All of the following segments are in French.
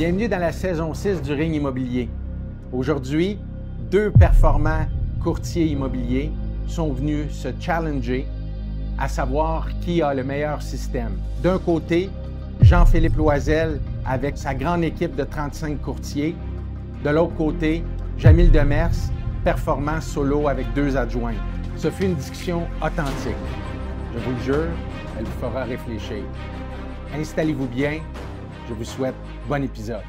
Bienvenue dans la saison 6 du Ring immobilier. Aujourd'hui, deux performants courtiers immobiliers sont venus se challenger à savoir qui a le meilleur système. D'un côté, Jean-Philippe Loisel avec sa grande équipe de 35 courtiers. De l'autre côté, Jamil Demers, performant solo avec 2 adjoints. Ce fut une discussion authentique. Je vous le jure, elle vous fera réfléchir. Installez-vous bien. Je vous souhaite bon épisode.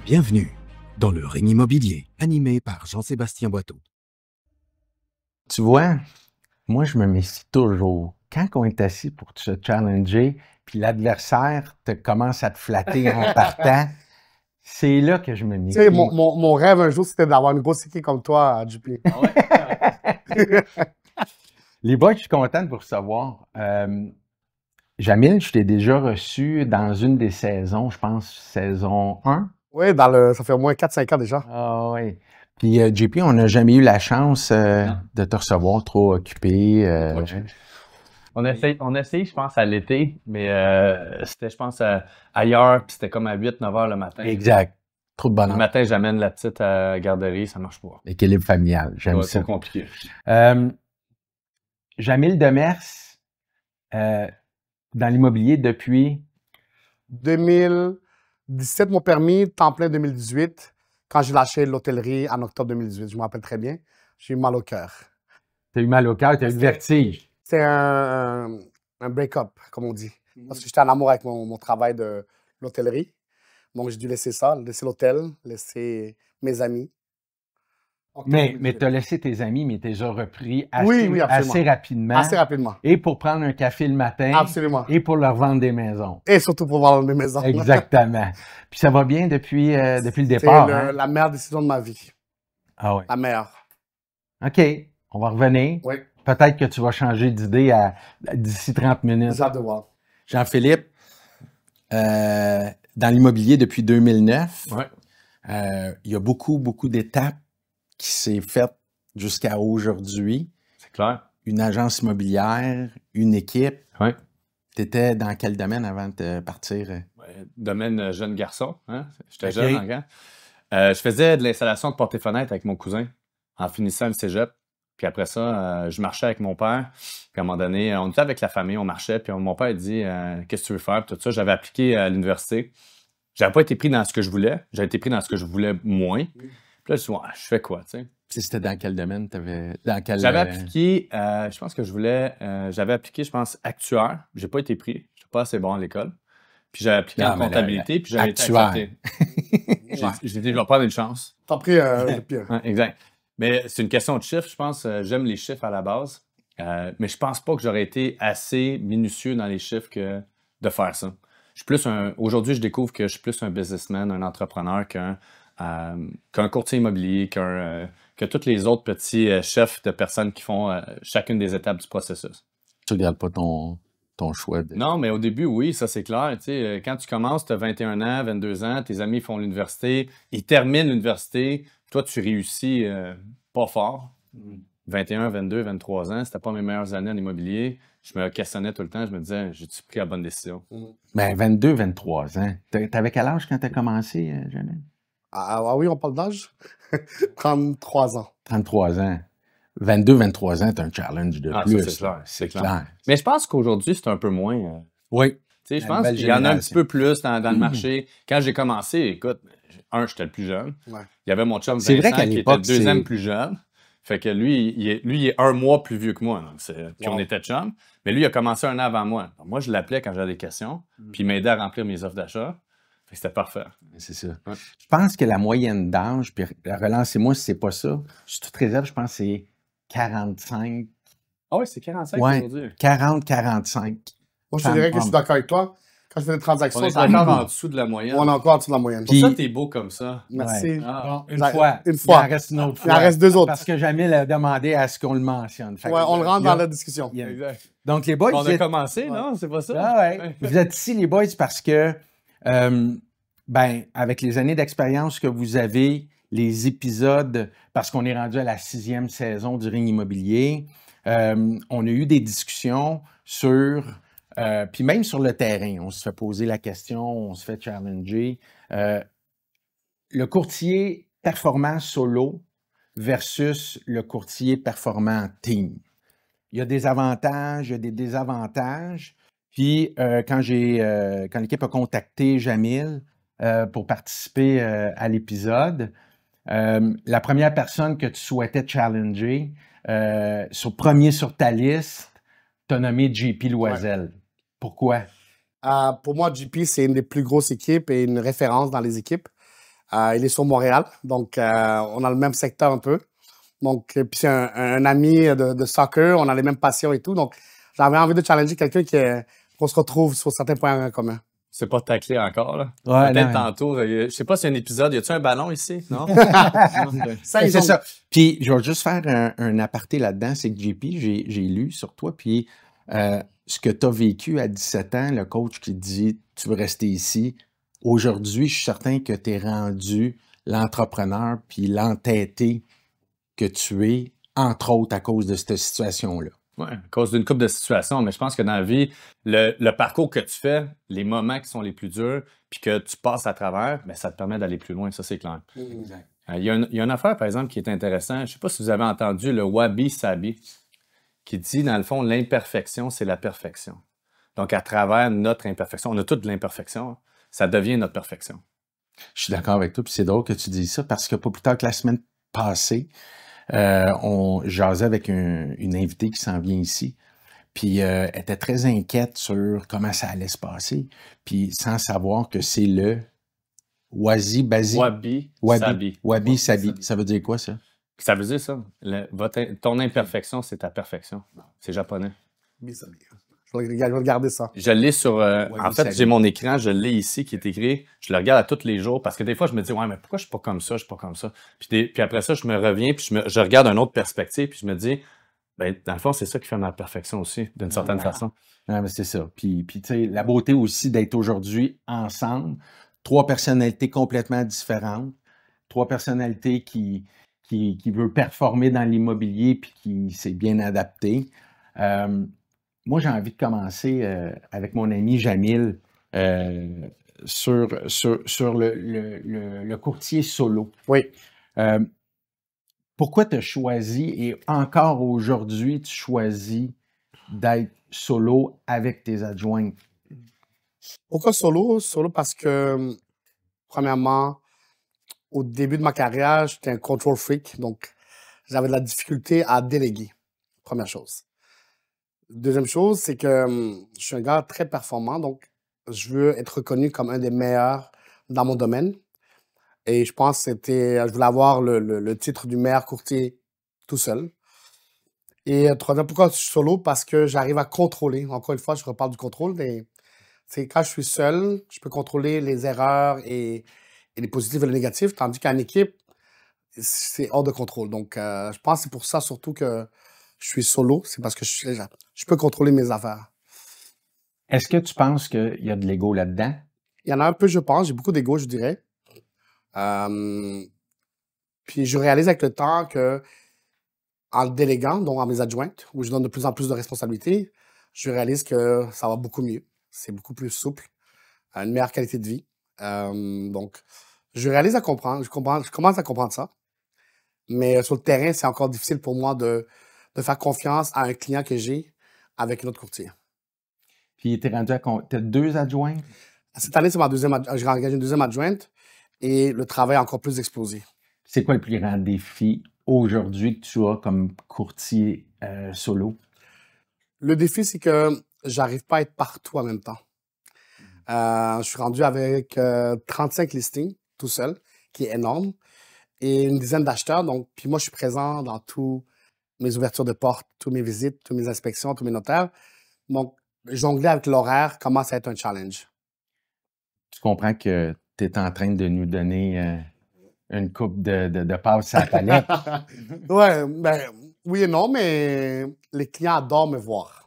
Bienvenue dans le Ring immobilier, animé par Jean-Sébastien Boiteau. Tu vois, moi, je me méfie toujours. Quand on est assis pour se challenger, puis l'adversaire commence à te flatter en partant, c'est là que je me méfie. Tu sais, mon rêve un jour, c'était d'avoir une grosse équipe comme toi à JP. Ah ouais? Les boys, je suis content de vous recevoir. Jamil, je t'ai déjà reçu dans une des saisons, je pense saison 1. Oui, ça fait au moins 4-5 ans déjà. Ah oui. Puis JP, on n'a jamais eu la chance de te recevoir trop occupé. On a essayé, je pense, à l'été, mais c'était, je pense, ailleurs, puis c'était comme à 8-9 heures le matin. Exact. Trop de bonheur. Le matin, j'amène la petite à la garderie, ça marche pas. L'équilibre familial, j'aime Ouais, ça. c'est compliqué. Jamil Demers, dans l'immobilier depuis... 2017, mon permis, temps plein 2018, quand j'ai lâché l'hôtellerie en octobre 2018. Je me rappelle très bien. J'ai eu mal au cœur. Tu as eu mal au cœur, tu as eu le vertige. C'est un break-up, comme on dit. Parce que j'étais en amour avec mon travail de l'hôtellerie. Donc, j'ai dû laisser ça, laisser l'hôtel, laisser mes amis. Mais tu as laissé tes amis, mais tu les as repris Oui, assez rapidement. Assez rapidement. Et pour prendre un café le matin. Absolument. Et pour leur vendre des maisons. Et surtout pour vendre des maisons. Exactement. Puis ça va bien depuis le départ. C'est la meilleure décision de ma vie. Ah oui. La meilleure. OK. On va revenir. Oui. Peut-être que tu vas changer d'idée d'ici 30 minutes. J'ai hâte de voir. Jean-Philippe, dans l'immobilier depuis 2009, il y a beaucoup d'étapes qui s'est faites jusqu'à aujourd'hui. C'est clair. Une agence immobilière, une équipe. Oui. Tu étais dans quel domaine avant de partir? Domaine jeune garçon, hein? J'étais OK. jeune encore. Je faisais de l'installation de portes et fenêtres avec mon cousin en finissant le cégep. Puis après ça, je marchais avec mon père. Puis à un moment donné, on était avec la famille, on marchait. Puis mon père dit qu'est-ce que tu veux faire? Puis tout ça, j'avais appliqué à l'université. J'avais pas été pris dans ce que je voulais. J'avais été pris dans ce que je voulais moins. Puis là, je me suis dit, je fais quoi, tu sais? C'était dans quel domaine? J'avais appliqué, je pense que j'avais appliqué, je pense, actuaire. J'ai pas été pris. Je suis pas assez bon à l'école. Puis j'avais appliqué en comptabilité, puis j'avais été accepté. J'ai dit, je vais prendre une chance. T'as pris le pire. Ouais, exact. Mais c'est une question de chiffres, je pense. J'aime les chiffres à la base. Mais je pense pas que j'aurais été assez minutieux dans les chiffres que de faire ça. Aujourd'hui, je découvre que je suis plus un businessman, un entrepreneur qu'un courtier immobilier, que tous les autres petits chefs de personnes qui font chacune des étapes du processus. Tu regardes pas ton choix. Non, mais au début, oui, ça c'est clair. Tu sais, quand tu commences, tu as 21 ans, 22 ans, tes amis font l'université, ils terminent l'université, toi tu réussis pas fort. 21, 22, 23 ans, c'était pas mes meilleures années en immobilier. Je me questionnais tout le temps, je me disais, j'ai-tu pris la bonne décision? Ben, 22, 23 ans. T'avais quel âge quand t'as commencé, Jamil? Ah oui, on parle d'âge? 33 ans. 33 ans. 22, 23 ans, t'as un challenge de plus. Ça, c'est clair. C'est clair. Mais je pense qu'aujourd'hui, c'est un peu moins. Oui. Tu sais, je pense qu'il y en a un petit peu plus dans le marché. Quand j'ai commencé, écoute, j'étais le plus jeune. Ouais. Il y avait mon chum C'est vrai Vincent qu'à qui était l'époque, le deuxième plus jeune. Fait que lui, il est 1 mois plus vieux que moi. Donc puis on était chum. Mais lui, il a commencé 1 an avant moi. Donc moi, je l'appelais quand j'avais des questions. Puis il m'aidait à remplir mes offres d'achat. Fait que c'était parfait. C'est ça. Ouais. Je pense que la moyenne d'âge, puis relancez-moi si c'est pas ça, je suis toute réserve, je pense que c'est 45. Ah oui, c'est 45 ouais, aujourd'hui. 40, 45. Moi, je te dirais que je suis d'accord avec toi. Quand je fais des transactions, On est encore en dessous de la moyenne. On est encore en dessous de la moyenne. Pour ça, t'es beau comme ça. Merci. Ouais. Ah. Bon, une fois. Une fois. Il en reste une autre fois. Il en reste 2 autres. Parce que Jamil a demandé à ce qu'on le mentionne. Fait Ouais, on le rentre dans la discussion. Exact. Donc, les boys... On a commencé, non? C'est pas ça? Ah ouais. Vous êtes ici, les boys, parce que, avec les années d'expérience que vous avez, les épisodes, parce qu'on est rendu à la 6e saison du Ring immobilier, on a eu des discussions sur... puis même sur le terrain, on se fait poser la question, on se fait challenger. le courtier performant solo versus le courtier performant en team. Il y a des avantages, il y a des désavantages. Puis, quand l'équipe a contacté Jamil pour participer à l'épisode, la première personne que tu souhaitais challenger, premier sur ta liste, tu as nommé JP Loisel. Ouais. Pourquoi? Pour moi, JP, c'est une des plus grosses équipes et une référence dans les équipes. Il est sur Montréal, donc on a le même secteur un peu. Donc, puis c'est un ami de soccer, on a les mêmes passions et tout. Donc, j'avais envie de challenger quelqu'un qu'on se retrouve sur certains points en commun. C'est pas taclé encore, là. Ouais, peut-être tantôt. Je sais pas si c'est un épisode. Y a-tu un ballon ici? Non? C'est ça. Puis, je vais juste faire un aparté là-dedans. C'est que JP, j'ai lu sur toi. Puis, ce que tu as vécu à 17 ans, le coach qui te dit tu veux rester ici. Aujourd'hui, je suis certain que tu es rendu l'entrepreneur puis l'entêté que tu es, entre autres à cause de cette situation-là. Oui, à cause d'une couple de situations, mais je pense que dans la vie, le parcours que tu fais, les moments qui sont les plus durs, puis que tu passes à travers, bien, ça te permet d'aller plus loin, ça c'est clair. Exact. Il y a une affaire, par exemple, qui est intéressante. Je ne sais pas si vous avez entendu le wabi-sabi, qui dit, dans le fond, l'imperfection, c'est la perfection. Donc, à travers notre imperfection, on a toute de l'imperfection, ça devient notre perfection. Je suis d'accord avec toi, puis c'est drôle que tu dises ça, parce que pas plus tard que la semaine passée, on jasait avec une invitée qui s'en vient ici, puis elle était très inquiète sur comment ça allait se passer, puis sans savoir que c'est le wabi-sabi. Wabi-sabi. Ça veut dire quoi, ça? Ça veut dire ça. Ton imperfection, c'est ta perfection. C'est japonais. Wabi-sabi. Je vais regarder ça. Je l'ai sur... en fait, j'ai mon écran, je l'ai ici qui est écrit. Je le regarde à tous les jours parce que des fois, je me dis, ouais, mais pourquoi je suis pas comme ça, je suis pas comme ça. Puis après ça, je me reviens, puis je regarde une autre perspective, puis je me dis, ben, dans le fond, c'est ça qui fait ma perfection aussi, d'une certaine façon. Non, mais c'est ça. Puis tu sais, la beauté aussi d'être aujourd'hui ensemble, 3 personnalités complètement différentes, 3 personnalités qui veulent performer dans l'immobilier puis qui s'est bien adapté. Moi, j'ai envie de commencer avec mon ami Jamil sur le courtier solo. Oui. Pourquoi tu as choisi, et encore aujourd'hui, tu choisis d'être solo avec tes adjoints? Pourquoi solo? Solo parce que, premièrement, au début de ma carrière, j'étais un control freak, donc j'avais de la difficulté à déléguer, première chose. Deuxième chose, c'est que je suis un gars très performant, donc je veux être reconnu comme un des meilleurs dans mon domaine. Et je pense que je voulais avoir le titre du meilleur courtier tout seul. Et troisième, pourquoi je suis solo? Parce que j'arrive à contrôler. Encore une fois, je reparle du contrôle, mais c'est quand je suis seul, je peux contrôler les erreurs et les positifs et les négatifs, tandis qu'en équipe, c'est hors de contrôle. Donc, je pense que c'est pour ça surtout que je suis solo, c'est parce que je peux contrôler mes affaires. Est-ce que tu penses qu'il y a de l'ego là-dedans? Il y en a un peu, je pense. J'ai beaucoup d'ego, je dirais. Puis je réalise avec le temps que en le déléguant, donc à mes adjointes, où je donne de plus en plus de responsabilités, je réalise que ça va beaucoup mieux. C'est beaucoup plus souple, une meilleure qualité de vie. Donc, je réalise à comprendre, je commence à comprendre ça. Mais sur le terrain, c'est encore difficile pour moi de faire confiance à un client que j'ai avec un autre courtier. Puis, tu es rendu à tu as 2 adjoints? Cette année, c'est j'ai engagé une deuxième adjointe et le travail a encore plus explosé. C'est quoi le plus grand défi aujourd'hui que tu as comme courtier solo? Le défi, c'est que j'arrive pas à être partout en même temps. Je suis rendu avec 35 listings tout seul, qui est énorme, et une dizaine d'acheteurs. Donc, puis moi, je suis présent dans tous mes ouvertures de portes, toutes mes visites, toutes mes inspections, tous mes notaires. Donc, jongler avec l'horaire commence à être un challenge. Tu comprends que tu es en train de nous donner une coupe de passes à la palette? Ouais, ben, oui et non, mais les clients adorent me voir.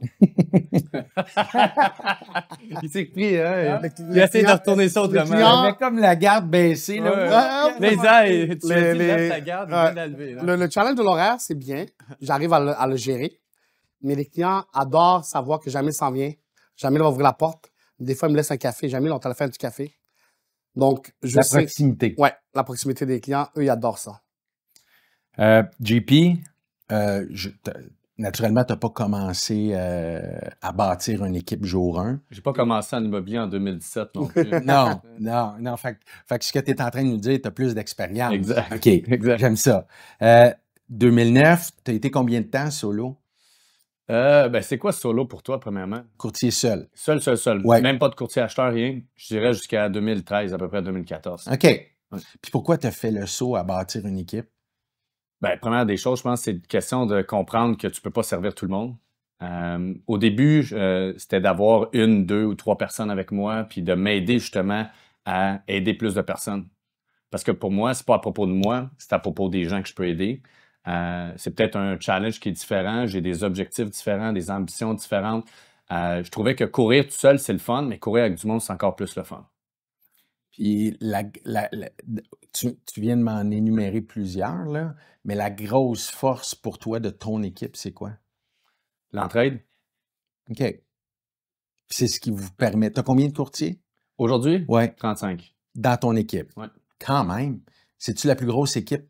Il s'est pris, hein? Il essaie de retourner ça autrement. Mais comme la garde baissée, là. Les ailes, tu lèves ta garde, bien à lever. Le challenge de l'horaire, c'est bien. J'arrive à le gérer. Mais les clients adorent savoir que Jamil s'en vient. Jamil va ouvrir la porte. Des fois, il me laisse un café. Jamil, on t'a fait du café. Donc, je La sais... proximité. Ouais, la proximité des clients, eux, ils adorent ça. JP, naturellement, tu n'as pas commencé à bâtir une équipe jour 1. J'ai pas commencé en immobilier en 2017 non plus. Non. Fait que ce que tu es en train de nous dire, tu as plus d'expérience. Exact. OK, Exact. j'aime ça. 2009, tu as été combien de temps solo? C'est quoi solo pour toi, premièrement? Courtier seul. Seul. Ouais. Même pas de courtier acheteur, rien. Je dirais jusqu'à 2013, à peu près 2014. OK. Puis pourquoi tu as fait le saut à bâtir une équipe? Première des choses, je pense, c'est une question de comprendre que tu peux pas servir tout le monde. Au début, c'était d'avoir 1, 2 ou 3 personnes avec moi, puis de m'aider justement à aider plus de personnes. Parce que pour moi, c'est pas à propos de moi, c'est à propos des gens que je peux aider. C'est peut-être un challenge qui est différent, j'ai des objectifs différents, des ambitions différentes. Je trouvais que courir tout seul, c'est le fun, mais courir avec du monde, c'est encore plus le fun. Puis tu viens de m'en énumérer plusieurs, là, mais la grosse force pour toi de ton équipe, c'est quoi? L'entraide. OK. Puis c'est ce qui vous permet. Tu as combien de courtiers? Aujourd'hui? Ouais. 35. Dans ton équipe? Ouais. Quand même. C'est-tu la plus grosse équipe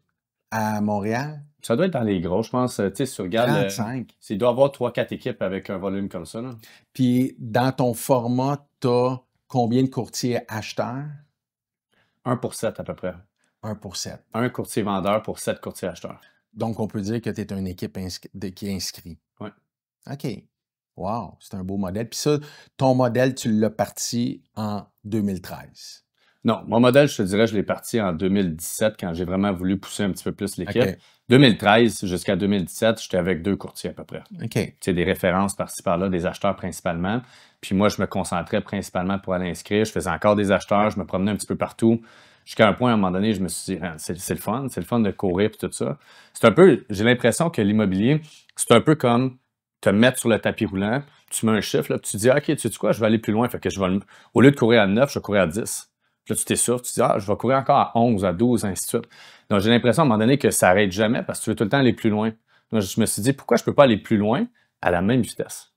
à Montréal? Ça doit être dans les gros, je pense. Tu sais, si tu regardes... 35. Il doit y avoir 3-4 équipes avec un volume comme ça, là. Puis dans ton format, tu as combien de courtiers acheteurs? 1 pour 7 à peu près. 1 pour 7. Un courtier vendeur pour 7 courtiers acheteurs. Donc, on peut dire que tu es une équipe qui est inscrite. Oui. OK. Wow, c'est un beau modèle. Puis ça, ton modèle, tu l'as parti en 2013. Non, mon modèle, je te dirais, je l'ai parti en 2017 quand j'ai vraiment voulu pousser un petit peu plus l'équipe. OK. 2013 jusqu'à 2017, j'étais avec 2 courtiers à peu près. OK. Tu sais, des références par-ci par-là, des acheteurs principalement. Puis moi, je me concentrais principalement pour aller inscrire. Je faisais encore des acheteurs, je me promenais un petit peu partout. Jusqu'à un point, à un moment donné, je me suis dit, c'est le fun de courir et tout ça. C'est un peu, j'ai l'impression que l'immobilier, c'est un peu comme te mettre sur le tapis roulant, tu mets un chiffre, là, puis tu dis, OK, tu sais quoi, je vais aller plus loin. Fait que au lieu de courir à 9, je vais courir à 10. Puis là, tu t'essouffles, tu dis, je vais courir encore à 11, à 12, ainsi de suite. Donc, j'ai l'impression à un moment donné que ça n'arrête jamais parce que tu veux tout le temps aller plus loin. Donc, je me suis dit, pourquoi je ne peux pas aller plus loin à la même vitesse?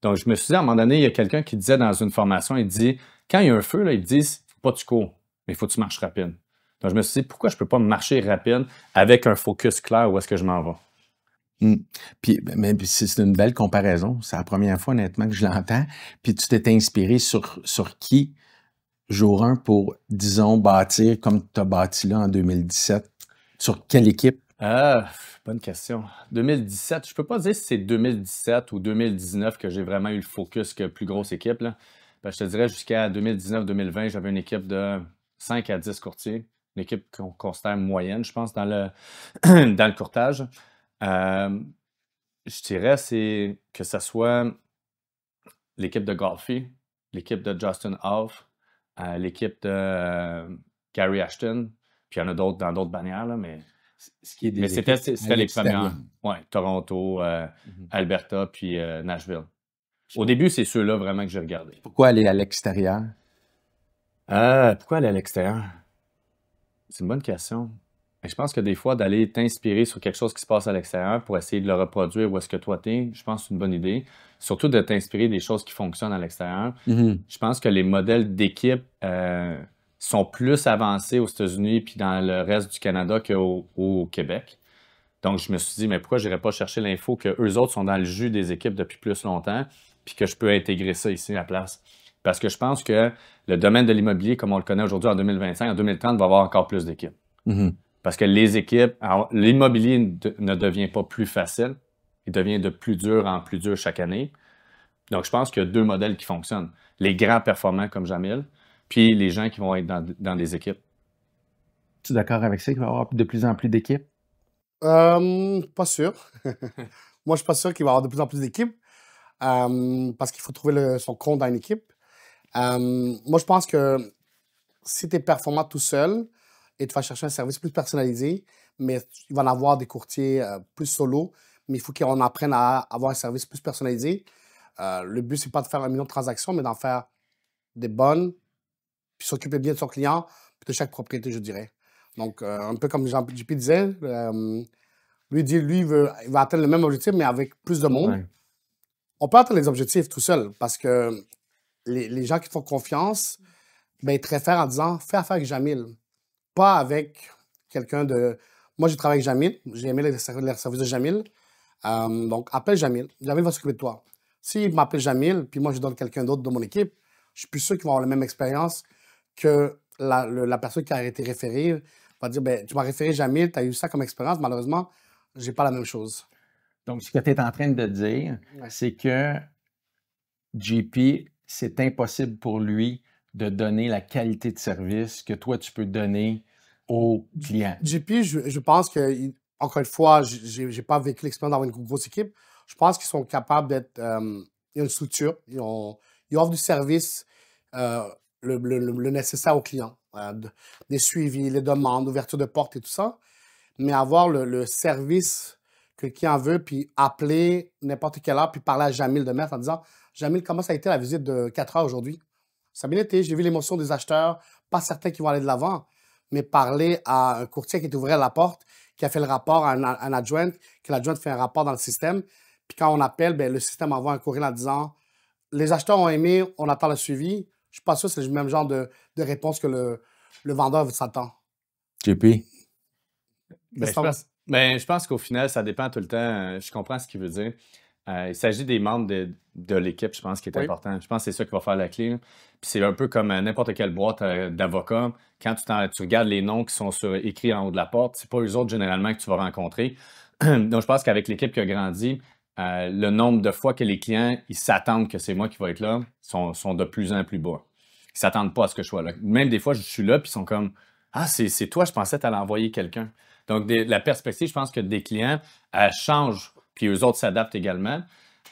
Donc, je me suis dit, à un moment donné, il y a quelqu'un qui disait dans une formation, il dit, quand il y a un feu, là, ils disent, faut pas que tu cours, mais il faut que tu marches rapide. Donc, je me suis dit, pourquoi je ne peux pas marcher rapide avec un focus clair où est-ce que je m'en vais? Puis c'est une belle comparaison. C'est la première fois, honnêtement, que je l'entends. Puis tu t'es inspiré sur qui, jour 1, pour, disons, bâtir comme tu as bâti là en 2017? Sur quelle équipe? Bonne question. 2017, je peux pas dire si c'est 2017 ou 2019 que j'ai vraiment eu le focus que plus grosse équipe, là. Je te dirais jusqu'à 2019-2020, j'avais une équipe de 5 à 10 courtiers. Une équipe qu'on considère moyenne, je pense, dans le courtage. Je dirais c'est que ce soit l'équipe de Golfi, l'équipe de Justin Hoff, l'équipe de Gary Ashton, puis il y en a d'autres dans d'autres bannières, là, mais c'était les premières. Oui, Toronto, Alberta, puis Nashville. Au début, c'est ceux-là vraiment que j'ai regardé. Pourquoi aller à l'extérieur? Pourquoi aller à l'extérieur? C'est une bonne question. Je pense que des fois, d'aller t'inspirer sur quelque chose qui se passe à l'extérieur pour essayer de le reproduire où est-ce que toi t'es, je pense que c'est une bonne idée. Surtout de t'inspirer des choses qui fonctionnent à l'extérieur. Je pense que les modèles d'équipe sont plus avancés aux États-Unis puis dans le reste du Canada qu'au Québec. Donc, je me suis dit, mais pourquoi je n'irais pas chercher l'info qu'eux autres sont dans le jus des équipes depuis plus longtemps puis que je peux intégrer ça ici à la place? Parce que je pense que le domaine de l'immobilier, comme on le connaît aujourd'hui en 2025, en 2030, va avoir encore plus d'équipes. Parce que les équipes, l'immobilier ne devient pas plus facile, il devient de plus dur en plus dur chaque année. Donc, je pense qu'il y a 2 modèles qui fonctionnent. Les grands performants comme Jamil, puis les gens qui vont être dans des équipes. Tu es d'accord avec ça qu'il va y avoir de plus en plus d'équipes? Pas sûr. Moi, je suis pas sûr qu'il va y avoir de plus en plus d'équipes parce qu'il faut trouver son compte dans une équipe. Moi, je pense que si tu es performant tout seul et tu vas chercher un service plus personnalisé, mais il va en avoir des courtiers plus solo, mais il faut qu'on apprenne à avoir un service plus personnalisé. Le but, c'est pas de faire 1 million de transactions, mais d'en faire des bonnes, puis s'occuper bien de son client, puis de chaque propriété, je dirais. Donc, un peu comme JP disait, lui, il va atteindre le même objectif, mais avec plus de monde. Ouais. On peut atteindre les objectifs tout seul, parce que les gens qui font confiance, ben, il te réfère en disant, fais affaire avec Jamil. Pas avec quelqu'un de... Moi, j'ai travaillé avec Jamil. J'ai aimé les services de Jamil. Donc, appelle Jamil. Jamil va s'occuper de toi. S'il m'appelle Jamil, puis moi, je donne quelqu'un d'autre de mon équipe, je suis plus sûr qu'ils vont avoir la même expérience que la personne qui a été référée va dire, ben, tu m'as référé Jamil, tu as eu ça comme expérience. Malheureusement, j'ai pas la même chose. Donc, ce que tu es en train de dire, Ouais. c'est que JP, c'est impossible pour lui de donner la qualité de service que toi, tu peux donner aux clients. JP, je pense que, encore une fois, j'ai pas vécu l'expérience d'avoir une grosse équipe. Je pense qu'ils sont capables d'être... il y a une structure. Ils offrent du service, le nécessaire aux clients. Des suivis, les demandes, l'ouverture de portes et tout ça. Mais avoir le service que le client veut, puis appeler n'importe quelle heure, puis parler à Jamil de mettre en disant « Jamil, comment ça a été la visite de 4 heures aujourd'hui? Ça a bien été, j'ai vu l'émotion des acheteurs, pas certains qui vont aller de l'avant, mais parler à un courtier qui est ouvert la porte, qui a fait le rapport à un adjoint, que l'adjoint fait un rapport dans le système, puis quand on appelle, ben, le système envoie un courriel en disant « Les acheteurs ont aimé, on attend le suivi ». Je suis pas sûr que c'est le même genre de réponse que le vendeur s'attend. JP? Je pense qu'au final, ça dépend tout le temps. Je comprends ce qu'il veut dire. Il s'agit des membres de l'équipe, je pense, qui est Oui. important. Je pense que c'est ça qui va faire la clé, là. Puis c'est un peu comme n'importe quelle boîte d'avocats. Quand tu regardes les noms qui sont écrits en haut de la porte, c'est pas eux autres généralement que tu vas rencontrer. Donc, je pense qu'avec l'équipe qui a grandi, le nombre de fois que les clients ils s'attendent que c'est moi qui vais être là sont de plus en plus bas. Ils s'attendent pas à ce que je sois là. Même des fois, je suis là, puis ils sont comme « Ah, c'est toi, je pensais que tu allais envoyer quelqu'un. » Donc, la perspective, je pense que des clients, elle change, puis eux autres s'adaptent également.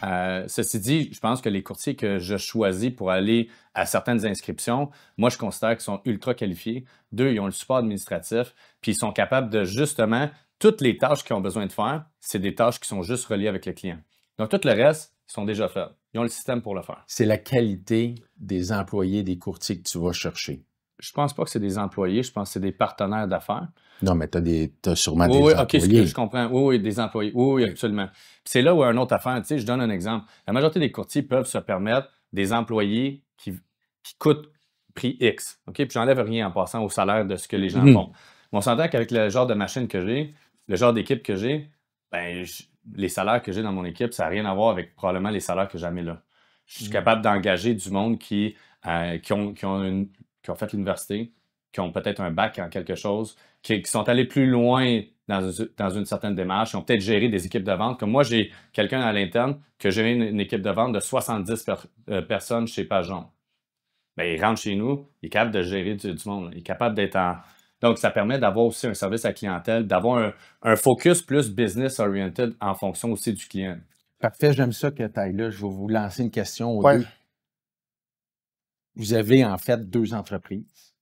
Ceci dit, je pense que les courtiers que je choisis pour aller à certaines inscriptions, moi, je considère qu'ils sont ultra qualifiés. 2, ils ont le support administratif, puis ils sont capables de justement, toutes les tâches qu'ils ont besoin de faire, c'est des tâches qui sont juste reliées avec le client. Donc, tout le reste, ils sont déjà faits. Ils ont le système pour le faire. C'est la qualité des employés, des courtiers que tu vas chercher. Je pense pas que c'est des employés, je pense que c'est des partenaires d'affaires. Non, mais t'as sûrement Oui, des OK, employés. je comprends. Oui, des employés. Oui, absolument. Puis c'est là où il y a une autre affaire. Tu sais, je donne un exemple. La majorité des courtiers peuvent se permettre des employés qui coûtent prix X. OK? Puis j'enlève rien en passant au salaire de ce que les gens font. Mais on s'entend qu'avec le genre de machine que j'ai, le genre d'équipe que j'ai, ben, les salaires que j'ai dans mon équipe, ça n'a rien à voir avec probablement les salaires que jamais là. Je suis capable d'engager du monde qui ont fait l'université, qui ont peut-être un bac en quelque chose, qui sont allés plus loin dans une certaine démarche, qui ont peut-être géré des équipes de vente. Comme moi, j'ai quelqu'un à l'interne qui a géré une équipe de vente de 70 personnes chez Pajon. Ben, il rentre chez nous, il est capable de gérer du monde. Il est capable d'être en... Donc, ça permet d'avoir aussi un service à la clientèle, d'avoir un focus plus business-oriented en fonction aussi du client. Parfait, j'aime ça que tu ailles là. Je vais vous lancer une question aux Ouais. deux. Vous avez en fait 2 entreprises.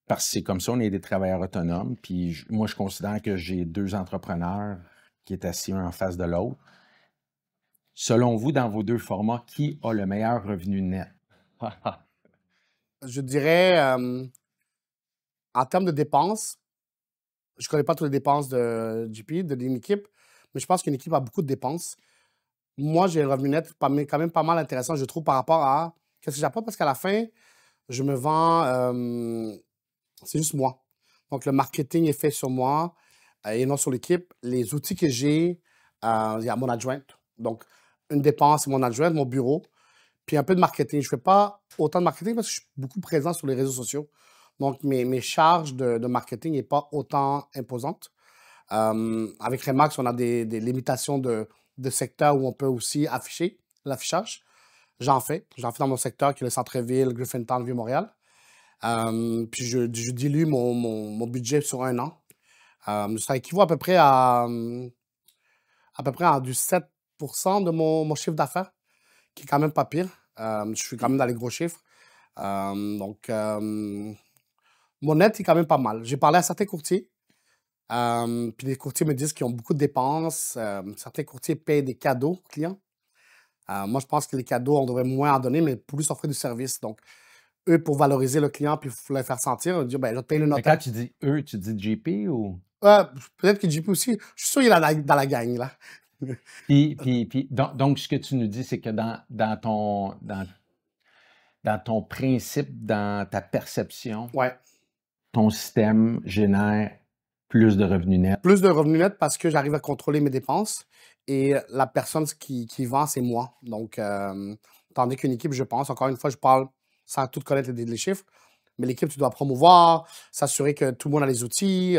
Parce que c'est comme ça, on est des travailleurs autonomes. Puis moi, je considère que j'ai 2 entrepreneurs qui est assis un en face de l'autre. Selon vous, dans vos 2 formats, qui a le meilleur revenu net? Je dirais, en termes de dépenses, je ne connais pas toutes les dépenses de JP, d'une équipe, mais je pense qu'une équipe a beaucoup de dépenses. Moi, j'ai un revenu net quand même pas mal intéressant, je trouve, par rapport à qu'est-ce que j'apporte, parce qu'à la fin, je me vends, c'est juste moi. Donc, le marketing est fait sur moi et non sur l'équipe. Les outils que j'ai, il y a mon adjointe. Donc, une dépense, c'est mon adjointe, mon bureau, puis un peu de marketing. Je ne fais pas autant de marketing parce que je suis beaucoup présent sur les réseaux sociaux. Donc, mes charges de marketing n'est pas autant imposantes. Avec Remax, on a des limitations de secteur où on peut aussi afficher l'affichage. J'en fais dans mon secteur qui est le centre-ville, Griffintown, Vieux-Montréal. Puis je dilue mon budget sur 1 an. Ça équivaut à peu près à du 7% de mon chiffre d'affaires, qui est quand même pas pire. Je suis quand même dans les gros chiffres. Donc, mon net est quand même pas mal. J'ai parlé à certains courtiers. Puis les courtiers me disent qu'ils ont beaucoup de dépenses. Certains courtiers payent des cadeaux aux clients. Moi, je pense que les cadeaux, on devrait moins en donner, mais plus offrir du service. Donc, eux, pour valoriser le client puis le faire sentir, on dit, ben, je vais te payer le Mais notaire. quand tu dis eux, tu dis JP ou? Peut-être que JP aussi. Je suis sûr qu'il est dans la gang, là. Puis, donc, ce que tu nous dis, c'est que dans dans ton principe, dans ta perception, Ouais. ton système génère plus de revenus nets. Plus de revenus nets parce que j'arrive à contrôler mes dépenses et la personne qui vend, c'est moi. Donc, tandis qu'une équipe, je pense, encore une fois, je parle sans tout connaître les chiffres, mais l'équipe, tu dois promouvoir, s'assurer que tout le monde a les outils.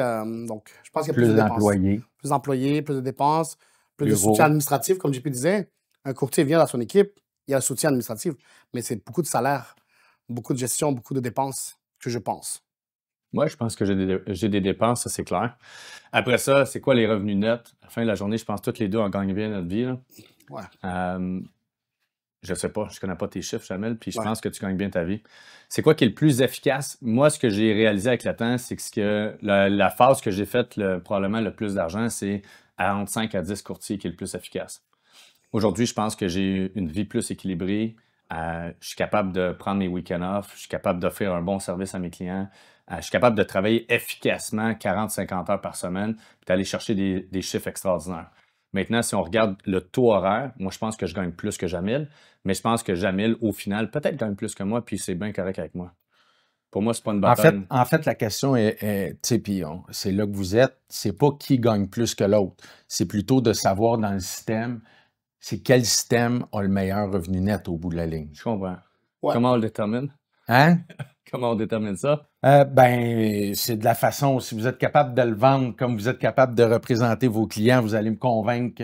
Donc, je pense qu'il y a plus de Plus dépenses. d'employés. Plus d'employés, plus de dépenses, plus de Bureau. soutien administratif, comme JP disait. Un courtier vient dans son équipe, il y a le soutien administratif, mais c'est beaucoup de salaire, beaucoup de gestion, beaucoup de dépenses, que je pense. Moi, je pense que j'ai des dépenses, ça c'est clair. Après ça, c'est quoi les revenus nets? À la fin de la journée, je pense que tous les deux, on gagne bien notre vie, là. Ouais. Je sais pas, je connais pas tes chiffres, Jamel, puis je Ouais. pense que tu gagnes bien ta vie. C'est quoi qui est le plus efficace? Moi, ce que j'ai réalisé avec le temps, c'est que la phase que j'ai faite probablement le plus d'argent, c'est entre 5 à 10 courtiers qui est le plus efficace. Aujourd'hui, je pense que j'ai une vie plus équilibrée. Je suis capable de prendre mes week-ends off. Je suis capable d'offrir un bon service à mes clients. Je suis capable de travailler efficacement 40-50 heures par semaine puis d'aller chercher des chiffres extraordinaires. Maintenant, si on regarde le taux horaire, moi, je pense que je gagne plus que Jamil, mais je pense que Jamil, au final, peut-être gagne plus que moi, puis c'est bien correct avec moi. Pour moi, c'est pas une bataille. En fait, la question est tu sais, puis c'est là que vous êtes, c'est pas qui gagne plus que l'autre. C'est plutôt de savoir dans le système, c'est quel système a le meilleur revenu net au bout de la ligne. Je comprends. Ouais. Comment on le détermine? Hein? Comment on détermine ça? C'est de la façon, si vous êtes capable de le vendre comme vous êtes capable de représenter vos clients, vous allez me convaincre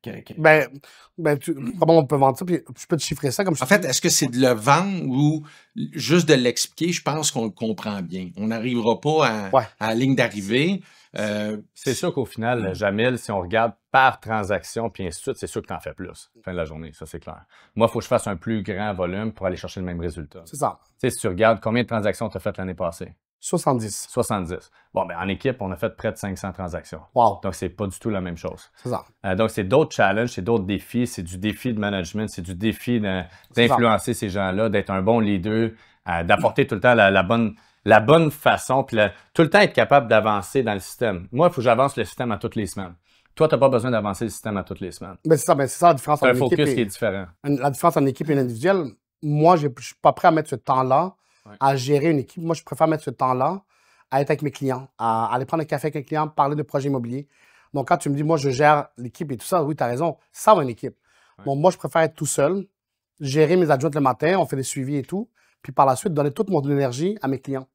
Comment on peut vendre ça? Puis je peux te chiffrer ça comme je En fait, est-ce que c'est de le vendre ou juste de l'expliquer? Je pense qu'on le comprend bien. On n'arrivera pas à la ligne d'arrivée. C'est sûr qu'au final, Jamil, si on regarde par transaction puis ainsi de suite, c'est sûr que tu en fais plus. Fin de la journée, ça c'est clair. Moi, il faut que je fasse un plus grand volume pour aller chercher le même résultat. C'est ça. Tu sais, si tu regardes combien de transactions tu as faites l'année passée? 70. 70. Bon, ben en équipe, on a fait près de 500 transactions. Wow. Donc, c'est pas du tout la même chose. C'est ça. Donc, c'est d'autres challenges, c'est d'autres défis, c'est du défi de management, c'est du défi d'influencer ces gens-là, d'être un bon leader, d'apporter tout le temps la bonne façon, puis tout le temps être capable d'avancer dans le système. Moi, il faut que j'avance le système à toutes les semaines. Toi, tu n'as pas besoin d'avancer le système à toutes les semaines. Mais c'est ça la différence C'est un entre une équipe focus qui est différent. La différence entre une équipe et une individuelle. Moi, je ne suis pas prêt à mettre ce temps-là à gérer une équipe. Moi, je préfère mettre ce temps-là à être avec mes clients, à aller prendre un café avec un client, parler de projets immobiliers. Donc, quand tu me dis, moi, je gère l'équipe et tout ça, oui, tu as raison, ça va une équipe. Bon, moi, je préfère être tout seul, gérer mes adjointes le matin, on fait des suivis et tout, puis par la suite, donner toute mon énergie à mes clients.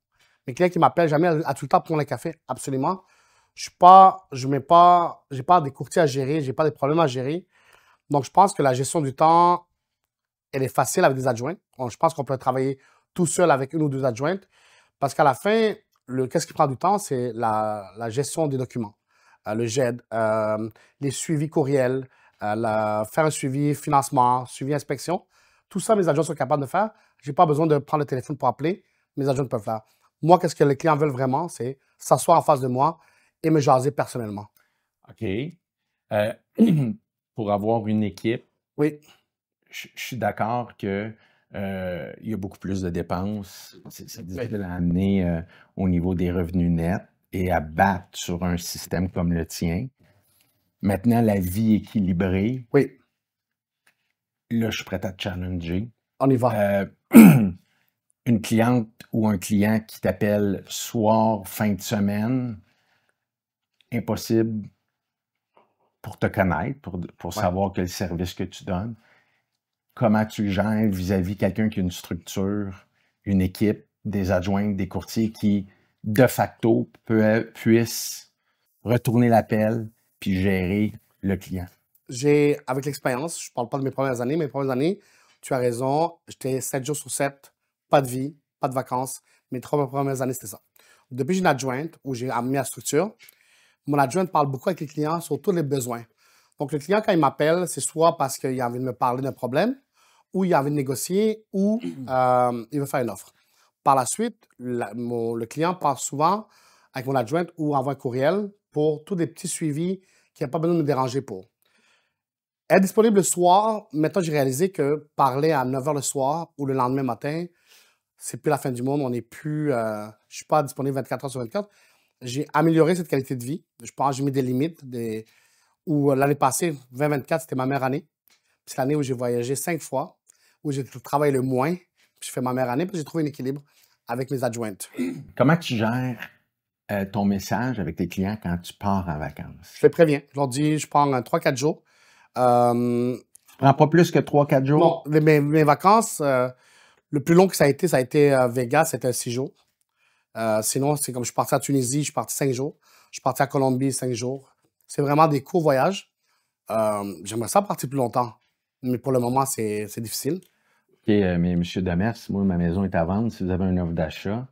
Mes clients qui m'appellent jamais à tout le temps pour le café, absolument. J'ai pas des courtiers à gérer, j'ai pas des problèmes à gérer. Donc, je pense que la gestion du temps, elle est facile avec des adjoints. Je pense qu'on peut travailler tout seul avec une ou deux adjointes parce qu'à la fin, qu'est-ce qui prend du temps? C'est la gestion des documents, le GED, les suivis courriels, faire un suivi financement, suivi inspection. Tout ça, mes adjoints sont capables de faire. Je n'ai pas besoin de prendre le téléphone pour appeler. Mes adjoints peuvent faire. Moi, qu'est-ce que les clients veulent vraiment? C'est s'asseoir en face de moi et me jaser personnellement. OK. Pour avoir une équipe, oui, je suis d'accord que il y a beaucoup plus de dépenses. C'est difficile à amener au niveau des revenus nets et à battre sur un système comme le tien. Maintenant, la vie équilibrée. Oui. Là, je suis prêt à te challenger. On y va. Une cliente ou un client qui t'appelle soir, fin de semaine, impossible pour te connaître, pour savoir quel service que tu donnes. Comment tu le gères vis-à-vis quelqu'un qui a une structure, une équipe, des adjoints, des courtiers qui, de facto, puissent retourner l'appel puis gérer le client? Avec l'expérience, je ne parle pas de mes premières années, tu as raison, j'étais 7 jours sur 7, pas de vie, pas de vacances. Mes 3 premières années, c'était ça. Depuis que j'ai une adjointe où j'ai amené la structure, mon adjointe parle beaucoup avec les clients sur tous les besoins. Donc, le client, quand il m'appelle, c'est soit parce qu'il a envie de me parler d'un problème, ou il a envie de négocier, ou il veut faire une offre. Par la suite, le client parle souvent avec mon adjointe ou envoie un courriel pour tous des petits suivis qu'il n'a pas besoin de me déranger pour. Être disponible le soir, maintenant, j'ai réalisé que parler à 9 h le soir ou le lendemain matin, c'est plus la fin du monde. On n'est plus. Je ne suis pas disponible 24 h sur 24. J'ai amélioré cette qualité de vie. Je pense que j'ai mis des limites. L'année passée, 2024, c'était ma meilleure année. C'est l'année où j'ai voyagé 5 fois, où j'ai travaillé le moins. Puis Puis je fais ma meilleure année, puis j'ai trouvé un équilibre avec mes adjointes. Comment tu gères ton message avec tes clients quand tu pars en vacances? Je les préviens. Je leur dis, je pars 3-4 jours. Tu prends pas plus que 3-4 jours? Non, mes vacances, le plus long que ça a été Vegas, c'était 6 jours. Sinon, c'est comme je suis parti à Tunisie, je suis parti 5 jours. Je suis parti à Colombie 5 jours. C'est vraiment des courts voyages. J'aimerais ça partir plus longtemps, mais pour le moment, c'est difficile. OK, mais M. Demers, moi, ma maison est à vendre. Si vous avez une offre d'achat,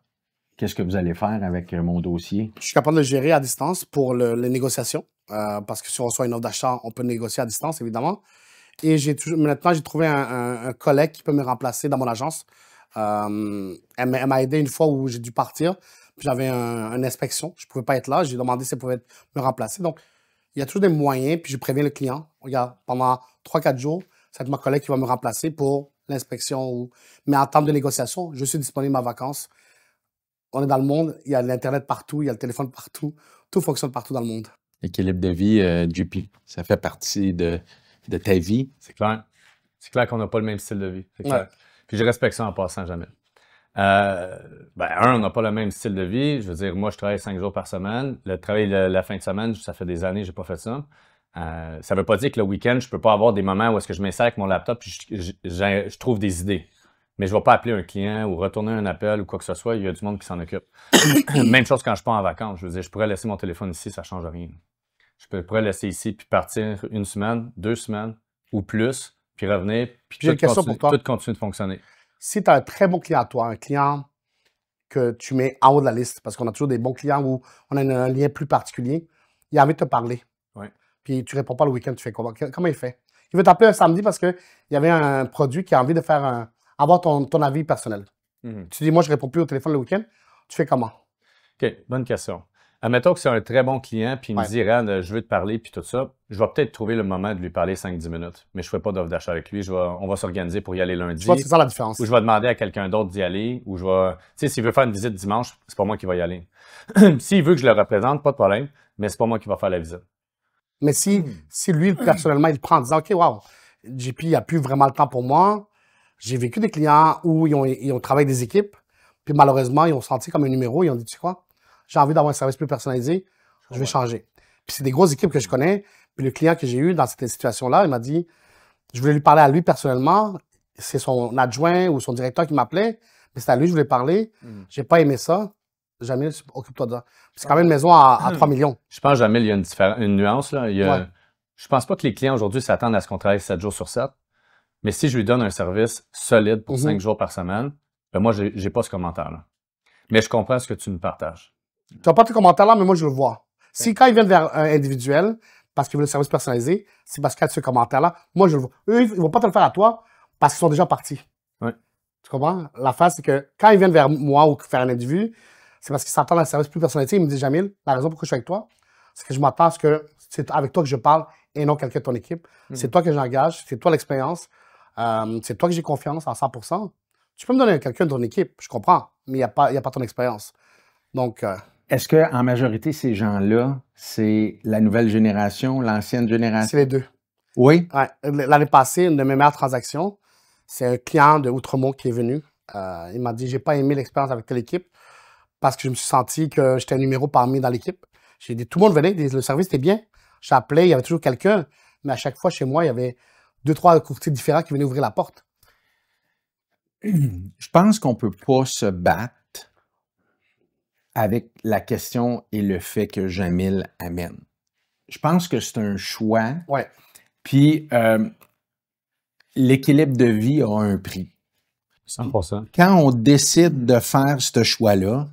qu'est-ce que vous allez faire avec mon dossier? Je suis capable de le gérer à distance pour les négociations, parce que si on reçoit une offre d'achat, on peut négocier à distance, évidemment. Et maintenant, j'ai trouvé un collègue qui peut me remplacer dans mon agence. Elle m'a aidé une fois où j'ai dû partir. J'avais une inspection. Je ne pouvais pas être là. J'ai demandé si elle pouvait me remplacer. Donc, il y a toujours des moyens. Puis, je préviens le client. Regarde, pendant 3-4 jours, c'est ma collègue qui va me remplacer pour l'inspection. Mais en termes de négociation, je suis disponible en vacances. On est dans le monde. Il y a l'Internet partout. Il y a le téléphone partout. Tout fonctionne partout dans le monde. Équilibre de vie, JP, ça fait partie de ta vie. C'est clair. C'est clair qu'on n'a pas le même style de vie. C'est clair. Ouais. Puis je respecte ça en passant jamais. On n'a pas le même style de vie. Je veux dire, moi, je travaille 5 jours par semaine. Le travail la fin de semaine, ça fait des années que je n'ai pas fait ça. Ça ne veut pas dire que le week-end, je ne peux pas avoir des moments où est-ce que je m'installe avec mon laptop et je trouve des idées. Mais je ne vais pas appeler un client ou retourner un appel ou quoi que ce soit. Il y a du monde qui s'en occupe. Même chose quand je pars en vacances. Je veux dire, je pourrais laisser mon téléphone ici, ça ne change rien. Je pourrais le laisser ici puis partir 1 semaine, 2 semaines ou plus, puis revenir, puis J'ai une question pour toi. tout continue de fonctionner. Si tu as un très bon client à toi, un client que tu mets en haut de la liste, parce qu'on a toujours des bons clients où on a un lien plus particulier, il a envie de te parler. Ouais. Puis tu ne réponds pas le week-end, tu fais comment? Comment il fait? Il veut t'appeler un samedi parce qu'il y avait un produit qui a envie de faire avoir ton avis personnel. Tu dis, moi, je ne réponds plus au téléphone le week-end. Tu fais comment? OK, bonne question. Admettons que c'est un très bon client, puis il me dit, Rand, je veux te parler, puis tout ça. Je vais peut-être trouver le moment de lui parler 5-10 minutes, mais je ne ferai pas d'offre d'achat avec lui. On va s'organiser pour y aller lundi. Tu vois, c'est ça la différence. Ou je vais demander à quelqu'un d'autre d'y aller, ou je vais. Tu sais, s'il veut faire une visite dimanche, c'est pas moi qui va y aller. S'il veut que je le représente, pas de problème, mais c'est pas moi qui va faire la visite. Mais si lui, personnellement, il prend en disant, OK, wow, JP, il n'a plus vraiment le temps pour moi. J'ai vécu des clients où ils ont travaillé avec des équipes, puis malheureusement, ils ont senti comme un numéro, ils ont dit, tu sais quoi? J'ai envie d'avoir un service plus personnalisé, je vais changer. Puis c'est des grosses équipes que je connais. Puis le client que j'ai eu dans cette situation-là, il m'a dit, je voulais lui parler à lui personnellement. C'est son adjoint ou son directeur qui m'appelait, mais c'est à lui que je voulais parler. J'ai pas aimé ça. Jamil, occupe-toi de ça. Puis c'est quand même une maison à 3 millions. Je pense, Jamil, il y a une nuance. Là. Je pense pas que les clients aujourd'hui s'attendent à ce qu'on travaille 7 jours sur 7. Mais si je lui donne un service solide pour 5 jours par semaine, ben moi, j'ai pas ce commentaire-là. Mais je comprends ce que tu me partages. Tu n'as pas tes commentaires là, mais moi, je le vois. Si quand ils viennent vers un individuel, parce qu'ils veulent le service personnalisé, c'est parce qu'il y a ce commentaire-là, moi, je le vois. Eux, ils ne vont pas te le faire à toi parce qu'ils sont déjà partis. Ouais. Tu comprends? La phase, c'est que quand ils viennent vers moi ou vers un individu, c'est parce qu'ils s'attendent à un service plus personnalisé. Ils me disent, Jamil, la raison pourquoi je suis avec toi, c'est que je m'attends à ce que c'est avec toi que je parle et non quelqu'un de ton équipe. C'est toi que j'engage, c'est toi l'expérience, c'est toi que j'ai confiance à 100%. Tu peux me donner quelqu'un de ton équipe, je comprends, mais il n'y a pas ton expérience. Donc, est-ce qu'en majorité, ces gens-là, c'est la nouvelle génération, l'ancienne génération? c'est les deux. Oui? Ouais. L'année passée, une de mes meilleures transactions, c'est un client de Outremont qui est venu. Il m'a dit, j'ai pas aimé l'expérience avec telle équipe parce que je me suis senti que j'étais un numéro parmi dans l'équipe. J'ai dit, tout le monde venait, le service était bien. J'appelais, il y avait toujours quelqu'un, mais à chaque fois, chez moi, il y avait 2-3 courtiers différents qui venaient ouvrir la porte. Je pense qu'on peut pas se battre avec la question et le fait que Jamil amène. Je pense que c'est un choix. Ouais. Puis, l'équilibre de vie a un prix. 100%. Quand on décide de faire ce choix-là,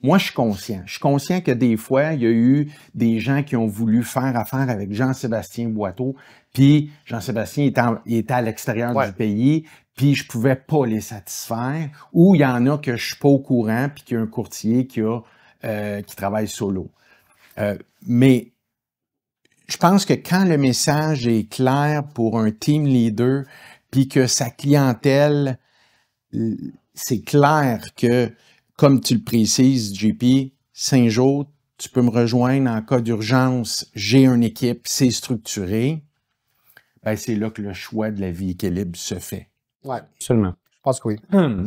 moi, je suis conscient. Je suis conscient que des fois, il y a eu des gens qui ont voulu faire affaire avec Jean-Sébastien Boiteau, puis Jean-Sébastien était à l'extérieur du pays, puis je pouvais pas les satisfaire, ou il y en a que je suis pas au courant, puis qu'il y a un courtier qui travaille solo. Mais je pense que quand le message est clair pour un team leader, puis que sa clientèle, c'est clair que, comme tu le précises, JP, 5 jours, tu peux me rejoindre en cas d'urgence, j'ai une équipe, c'est structuré, ben c'est là que le choix de la vie équilibre se fait. Ouais. Absolument. Je pense que oui.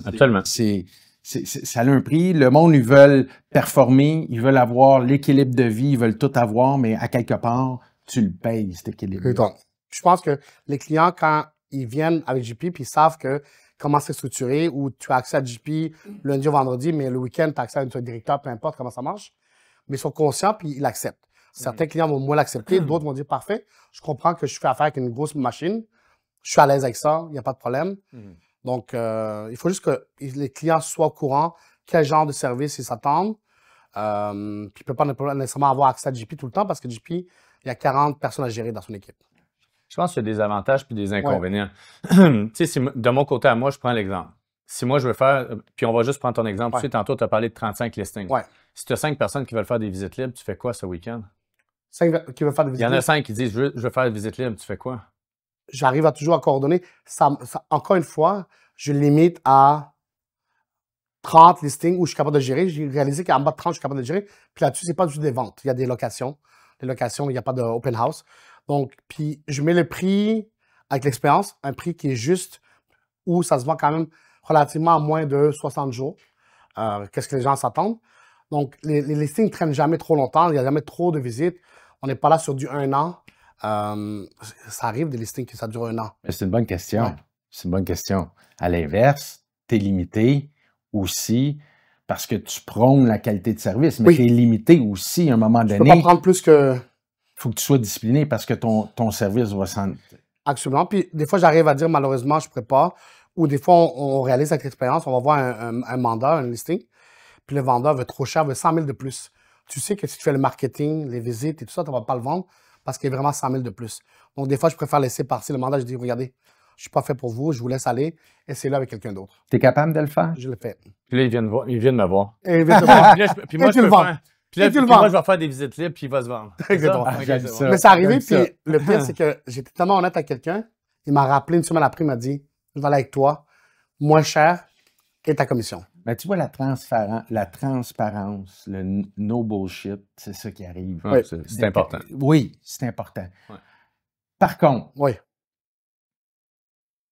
Absolument. Ça a un prix. Le monde, ils veulent performer, ils veulent avoir l'équilibre de vie, ils veulent tout avoir, mais à quelque part, tu le payes, cet équilibre. Et donc, je pense que les clients, quand ils viennent avec JP, puis ils savent que comment c'est structuré, ou tu as accès à JP lundi au vendredi, mais le week-end, tu as accès à un directeur, peu importe comment ça marche. Mais ils sont conscients, puis ils l'acceptent. Certains clients vont moins l'accepter, d'autres vont dire, parfait, je comprends que je fais affaire avec une grosse machine, je suis à l'aise avec ça, il n'y a pas de problème. Donc, il faut juste que les clients soient au courant quel genre de service ils s'attendent. Puis, ils ne peuvent pas nécessairement avoir accès à JP tout le temps parce que JP, il y a 40 personnes à gérer dans son équipe. Je pense qu'il y a des avantages puis des inconvénients. Tu sais, de mon côté à moi, je prends l'exemple. Si moi, je veux faire, puis on va juste prendre ton exemple. Tu sais, tantôt, tu as parlé de 35 listings. Si tu as 5 personnes qui veulent faire des visites libres, tu fais quoi ce week-end? 5 qui veulent faire des visites libres? Il y en a libres. 5 qui disent, je veux faire des visites libres, tu fais quoi? J'arrive toujours à coordonner. Encore une fois, je limite à 30 listings où je suis capable de gérer. J'ai réalisé qu'en bas de 30, je suis capable de gérer. Puis là-dessus, c'est pas juste des ventes. Il y a des locations. Les locations, il n'y a pas de open house. Donc, puis je mets le prix avec l'expérience, un prix qui est juste, où ça se vend quand même relativement à moins de 60 jours. Qu'est-ce que les gens s'attendent? Donc, les listings ne traînent jamais trop longtemps. Il n'y a jamais trop de visites. On n'est pas là sur du 1 an. Ça arrive des listings qui ça dure 1 an. C'est une bonne question. Ouais. C'est une bonne question. À l'inverse, tu es limité aussi parce que tu prônes la qualité de service, mais tu es limité aussi à un moment donné. Tu peux pas prendre plus que... Il faut que tu sois discipliné parce que ton service va s'en... Absolument. Puis des fois, j'arrive à dire malheureusement, je ne pourrais pas. Ou des fois, on réalise avec l'expérience, on va voir un mandat, un listing, puis le vendeur veut trop cher, veut 100 000 de plus. Tu sais que si tu fais le marketing, les visites et tout ça, tu ne vas pas le vendre parce qu'il y a vraiment 100 000 de plus. Donc des fois, je préfère laisser passer le mandat. Je dis, regardez, je ne suis pas fait pour vous, je vous laisse aller, essayez-le avec quelqu'un d'autre. Tu es capable de le faire? Je le fais. Puis là, ils viennent me voir. Et il vient te voir. Puis moi, Et tu le vends. Puis moi, je vais faire des visites libres, puis il va se vendre. Exactement. Ok, c'est bon. Mais c'est arrivé, puis le pire, c'est que j'étais tellement honnête avec quelqu'un, il m'a rappelé une semaine après, il m'a dit, je vais aller avec toi, moins cher et ta commission. Mais tu vois, la transparence, le no bullshit, c'est ça qui arrive. Ouais, c'est important. Oui, c'est important. Ouais. Par contre, Oui.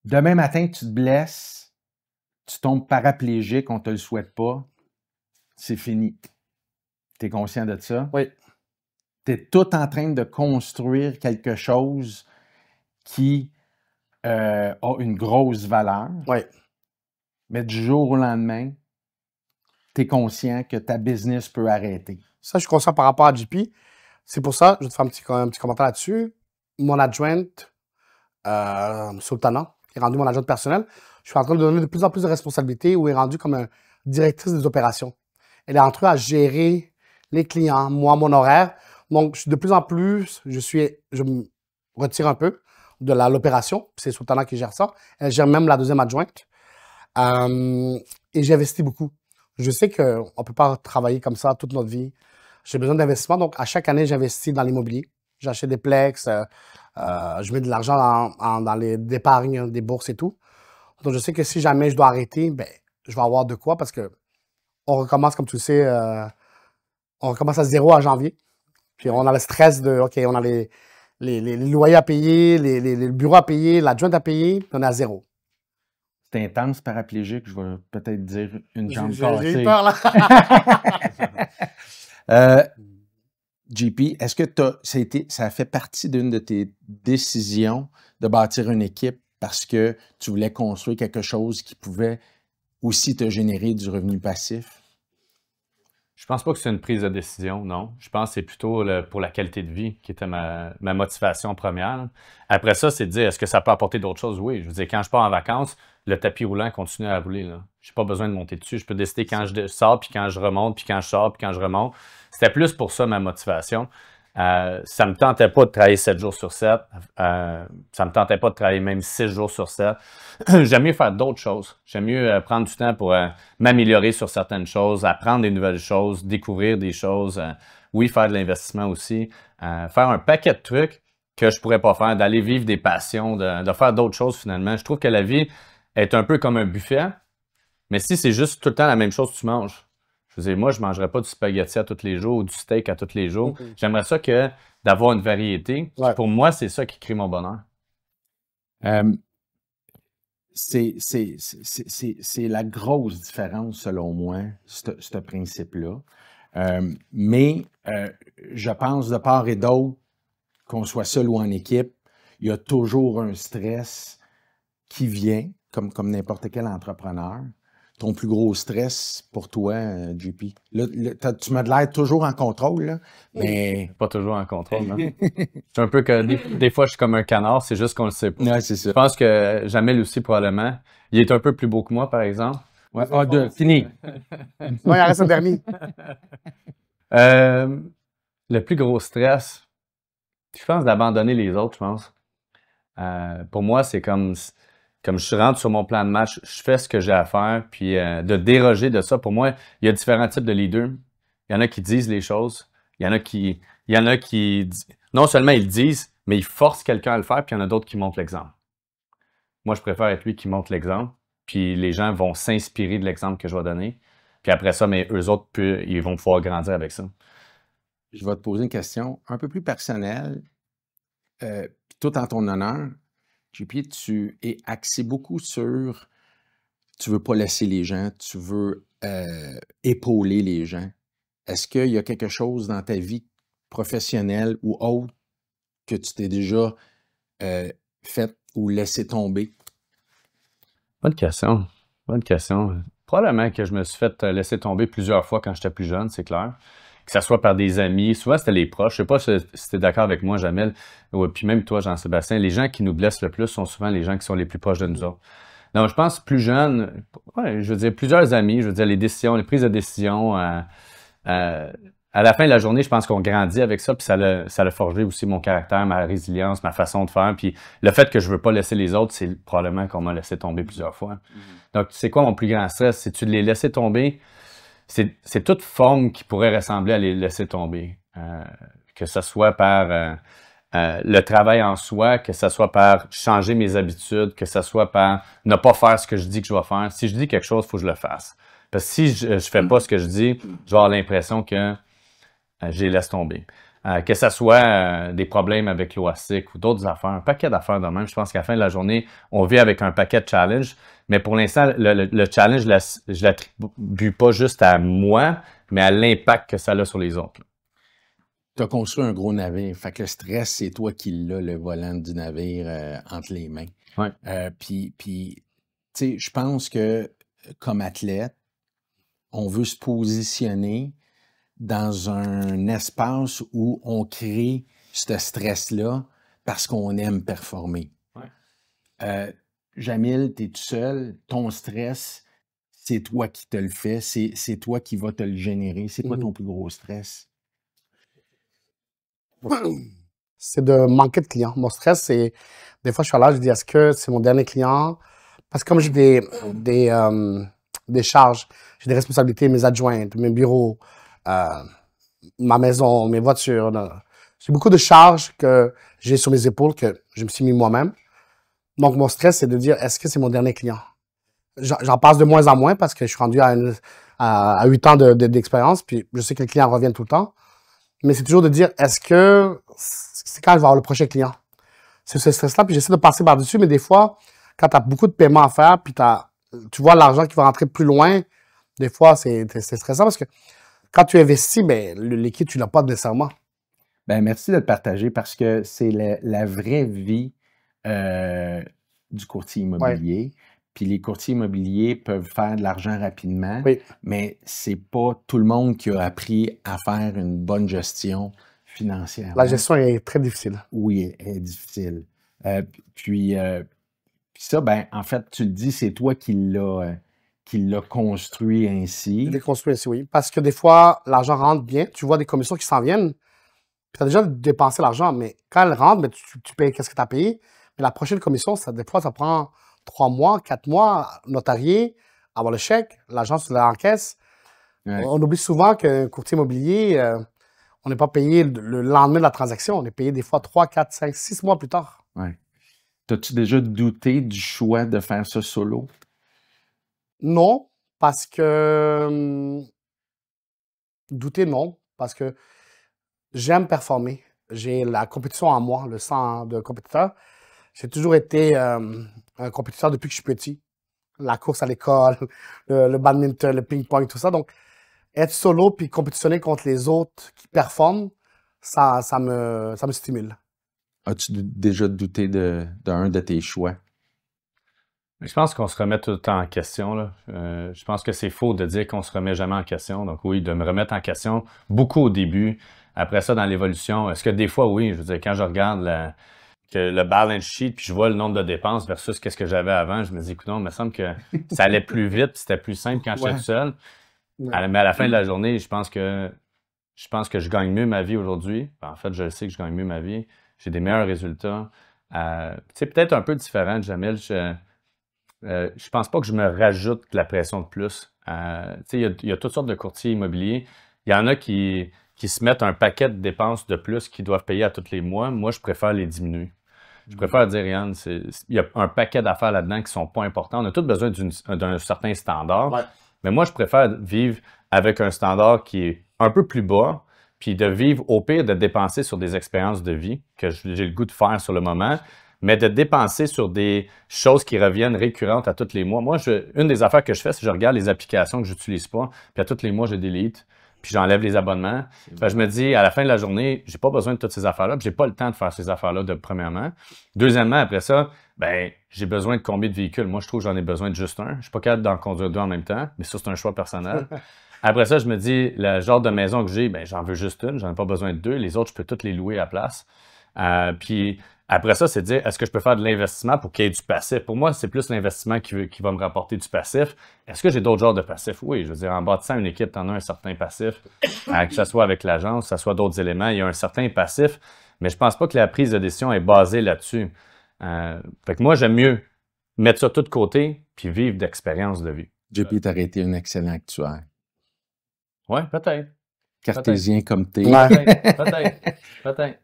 demain matin, tu te blesses, tu tombes paraplégique, on ne te le souhaite pas, c'est fini. Tu es conscient de ça? Oui. Tu es tout en train de construire quelque chose qui a une grosse valeur. Oui. Mais du jour au lendemain, tu es conscient que ta business peut arrêter. Ça, je suis conscient par rapport à JP. C'est pour ça, je vais te faire un petit commentaire là-dessus. Mon adjointe, Sultana, qui est rendue mon adjointe personnelle, je suis en train de donner de plus en plus de responsabilités où elle est rendue comme une directrice des opérations. Elle est en train à gérer les clients, moi, mon horaire. Donc, de plus en plus, je me retire un peu de l'opération. C'est Sultana qui gère ça. Elle gère même la deuxième adjointe. Et j'investis beaucoup. Je sais qu'on ne peut pas travailler comme ça toute notre vie. J'ai besoin d'investissement. Donc, à chaque année, j'investis dans l'immobilier. J'achète des plex. Je mets de l'argent dans les épargnes, des bourses et tout. Donc, je sais que si jamais je dois arrêter, ben, je vais avoir de quoi parce que on recommence, comme tu le sais, on recommence à 0 à janvier. Puis on a le stress de, OK, on a les loyers à payer, les bureaux à payer, l'adjointe à payer, puis on est à 0. C'est intense, paraplégique, je vais peut-être dire une jambe J'ai cassée. eu peur, là. JP, est-ce que ça a fait partie d'une de tes décisions de bâtir une équipe parce que tu voulais construire quelque chose qui pouvait aussi te générer du revenu passif? Je pense pas que c'est une prise de décision, non. Je pense que c'est plutôt pour la qualité de vie qui était ma motivation première. Après ça, c'est de dire, est-ce que ça peut apporter d'autres choses? Oui. Je veux dire, quand je pars en vacances, le tapis roulant continue à rouler. Je n'ai pas besoin de monter dessus. Je peux décider quand je sors, puis quand je remonte, puis quand je sors, puis quand je remonte. C'était plus pour ça ma motivation. Ça me tentait pas de travailler 7 jours sur 7. Ça me tentait pas de travailler même 6 jours sur 7. J'aime mieux faire d'autres choses. J'aime mieux prendre du temps pour m'améliorer sur certaines choses, apprendre des nouvelles choses, découvrir des choses. Oui, faire de l'investissement aussi. Faire un paquet de trucs que je pourrais pas faire, d'aller vivre des passions, de faire d'autres choses finalement. Je trouve que la vie est un peu comme un buffet, mais si c'est juste tout le temps la même chose que tu manges. Je veux dire, moi, je ne mangerais pas du spaghetti à tous les jours ou du steak à tous les jours. J'aimerais ça d'avoir une variété. Ouais. Pour moi, c'est ça qui crée mon bonheur. c'est la grosse différence, selon moi, ce principe-là. Mais je pense de part et d'autre, qu'on soit seul ou en équipe, il y a toujours un stress qui vient, comme n'importe quel entrepreneur. Ton plus gros stress pour toi, JP? Là, tu m'as de l'air toujours en contrôle, là, mais... Pas toujours en contrôle, non? C'est un peu que des fois, je suis comme un canard, c'est juste qu'on le sait pas. Ouais, c'est ça. Je pense que Jamel aussi, probablement. Il est un peu plus beau que moi, par exemple. Ouais, fini. Ouais, il en reste un dernier. Le plus gros stress, je pense d'abandonner les autres, je pense. Pour moi, c'est comme je rentre sur mon plan de match, je fais ce que j'ai à faire, puis de déroger de ça. Pour moi, il y a différents types de leaders. Il y en a qui disent les choses. Il y en a qui non seulement ils disent, mais ils forcent quelqu'un à le faire, puis il y en a d'autres qui montrent l'exemple. Moi, je préfère être lui qui montre l'exemple, puis les gens vont s'inspirer de l'exemple que je vais donner. Puis après ça, mais eux autres, ils vont pouvoir grandir avec ça. Je vais te poser une question un peu plus personnelle, tout en ton honneur. JP, tu es axé beaucoup sur tu veux pas laisser les gens, tu veux épauler les gens. Est-ce qu'il y a quelque chose dans ta vie professionnelle ou autre que tu t'es déjà fait ou laissé tomber? Bonne question. Bonne question. Probablement que je me suis fait laisser tomber plusieurs fois quand j'étais plus jeune, c'est clair. Que ce soit par des amis, souvent c'était les proches. Je sais pas si tu es d'accord avec moi, Jamel, ou puis même toi, Jean-Sébastien, les gens qui nous blessent le plus sont souvent les gens qui sont les plus proches de nous autres. Donc, je pense plus jeune, ouais, je veux dire plusieurs amis, je veux dire les décisions, les prises de décision, à la fin de la journée, je pense qu'on grandit avec ça, puis ça a forgé aussi mon caractère, ma résilience, ma façon de faire. Puis le fait que je veux pas laisser les autres, c'est probablement qu'on m'a laissé tomber plusieurs fois. Donc, c'est quoi mon plus grand stress? C'est-tu de les laisser tomber? C'est toute forme qui pourrait ressembler à les laisser tomber. Que ce soit par le travail en soi, que ce soit par changer mes habitudes, que ce soit par ne pas faire ce que je dis que je vais faire. Si je dis quelque chose, il faut que je le fasse. Parce que si je fais pas ce que je dis, je vais avoir l'impression que je les laisse tomber. Que ce soit des problèmes avec l'OASIC ou d'autres affaires, un paquet d'affaires de même. Je pense qu'à la fin de la journée, on vit avec un paquet de challenges. Mais pour l'instant, le challenge, je l'attribue pas juste à moi, mais à l'impact que ça a sur les autres. Tu as construit un gros navire. Fait que le stress, c'est toi qui l'as, le volant du navire entre les mains. Ouais. Puis tu sais, je pense que comme athlète, on veut se positionner dans un espace où on crée ce stress-là parce qu'on aime performer. Ouais. Jamil, tu es tout seul, ton stress, c'est toi qui te le fais, c'est toi qui vas te le générer. C'est quoi ton plus gros stress? C'est de manquer de clients. Mon stress, c'est des fois, je suis là, je dis, est-ce que c'est mon dernier client? Parce que comme j'ai des charges, j'ai des responsabilités, mes adjointes, mes bureaux, ma maison, mes voitures. J'ai beaucoup de charges que j'ai sur mes épaules que je me suis mis moi-même. Donc, mon stress, c'est de dire, est-ce que c'est mon dernier client? J'en passe de moins en moins parce que je suis rendu à 8 ans d'expérience, puis je sais que les clients reviennent tout le temps. Mais c'est toujours de dire, est-ce que c'est quand je vais avoir le prochain client? C'est ce stress-là, puis j'essaie de passer par-dessus, mais des fois, quand tu as beaucoup de paiements à faire, puis tu vois l'argent qui va rentrer plus loin, des fois, c'est stressant parce que quand tu investis, ben, l'équipe, tu ne l'as pas nécessairement. Ben, merci de le partager parce que c'est la vraie vie du courtier immobilier. Puis les courtiers immobiliers peuvent faire de l'argent rapidement, mais c'est pas tout le monde qui a appris à faire une bonne gestion financière. La gestion est très difficile. Oui, elle est difficile. Puis ça, ben, en fait, tu le dis, c'est toi qui l'a construit ainsi. Je l'ai construit ainsi, oui. Parce que des fois, l'argent rentre bien, tu vois des commissions qui s'en viennent, puis tu as déjà dépensé l'argent, mais quand elle rentre, ben, tu payes qu'est-ce que tu as payé. Mais la prochaine commission, des fois, ça prend 3 mois, 4 mois, notarié, avoir le chèque, l'argent sur la caisse. Ouais. On oublie souvent qu'un courtier immobilier, on n'est pas payé le lendemain de la transaction. On est payé des fois 3, 4, 5, 6 mois plus tard. Ouais. T'as-tu déjà douté du choix de faire ça solo? Non, parce que... douter, non. Parce que j'aime performer. J'ai la compétition en moi, le sang de compétiteur. J'ai toujours été un compétiteur depuis que je suis petit. La course à l'école, le badminton, le ping-pong, tout ça. Donc, être solo puis compétitionner contre les autres qui performent, ça me stimule. As-tu déjà douté d'un de tes choix? Je pense qu'on se remet tout le temps en question, là. Je pense que c'est faux de dire qu'on se remet jamais en question. Donc oui, de me remettre en question beaucoup au début. Après ça, dans l'évolution, est-ce que des fois, oui, je veux dire, quand je regarde le balance sheet puis je vois le nombre de dépenses versus qu'est-ce que j'avais avant, je me dis, écoute, il me semble que ça allait plus vite puis c'était plus simple quand j'étais tout seul. Ouais. Mais à la fin de la journée, je pense que je gagne mieux ma vie aujourd'hui. En fait, je sais que je gagne mieux ma vie. J'ai des meilleurs résultats. C'est peut-être un peu différent de Jamil. Je pense pas que je me rajoute de la pression de plus. Il y a toutes sortes de courtiers immobiliers. Il y en a qui se mettent un paquet de dépenses de plus qu'ils doivent payer à tous les mois. Moi, je préfère les diminuer. Je préfère dire, Yann, il y a un paquet d'affaires là-dedans qui sont pas importants. On a tous besoin d'un certain standard. Ouais. Mais moi, je préfère vivre avec un standard qui est un peu plus bas, puis de vivre au pire de dépenser sur des expériences de vie que j'ai le goût de faire sur le moment, mais de dépenser sur des choses qui reviennent récurrentes à tous les mois. Moi, une des affaires que je fais, c'est que je regarde les applications que je n'utilise pas, puis à tous les mois, je delete, puis j'enlève les abonnements. Je me dis, à la fin de la journée, j'ai pas besoin de toutes ces affaires-là, puis j'ai pas le temps de faire ces affaires-là, premièrement. Deuxièmement, après ça, ben j'ai besoin de combien de véhicules? Moi, je trouve que j'en ai besoin de juste un. Je suis pas capable d'en conduire deux en même temps, mais ça, c'est un choix personnel. Après ça, je me dis, le genre de maison que j'ai, ben j'en veux juste une, j'en ai pas besoin de deux. Les autres, je peux toutes les louer à place. Puis après ça, c'est de dire, est-ce que je peux faire de l'investissement pour qu'il y ait du passif? Pour moi, c'est plus l'investissement qui va me rapporter du passif. Est-ce que j'ai d'autres genres de passifs? Oui, je veux dire, en bâtissant une équipe, tu en as un certain passif. Que ce soit avec l'agence, que ce soit d'autres éléments, il y a un certain passif. Mais je pense pas que la prise de décision est basée là-dessus. Fait que moi, j'aime mieux mettre ça tout de côté puis vivre d'expériences de vie. JP, t'aurais été un excellent actuaire. Oui, peut-être. Cartésien comme t'es. Ouais. Peut-être.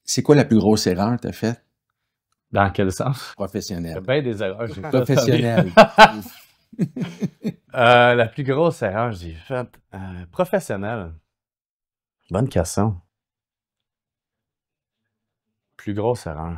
C'est quoi la plus grosse erreur que tu as faite? Dans quel sens? Il y Professionnelle. a bien des erreurs que j'ai faites. Professionnelle. La plus grosse erreur que j'ai faite, professionnelle. Bonne question. Plus grosse erreur.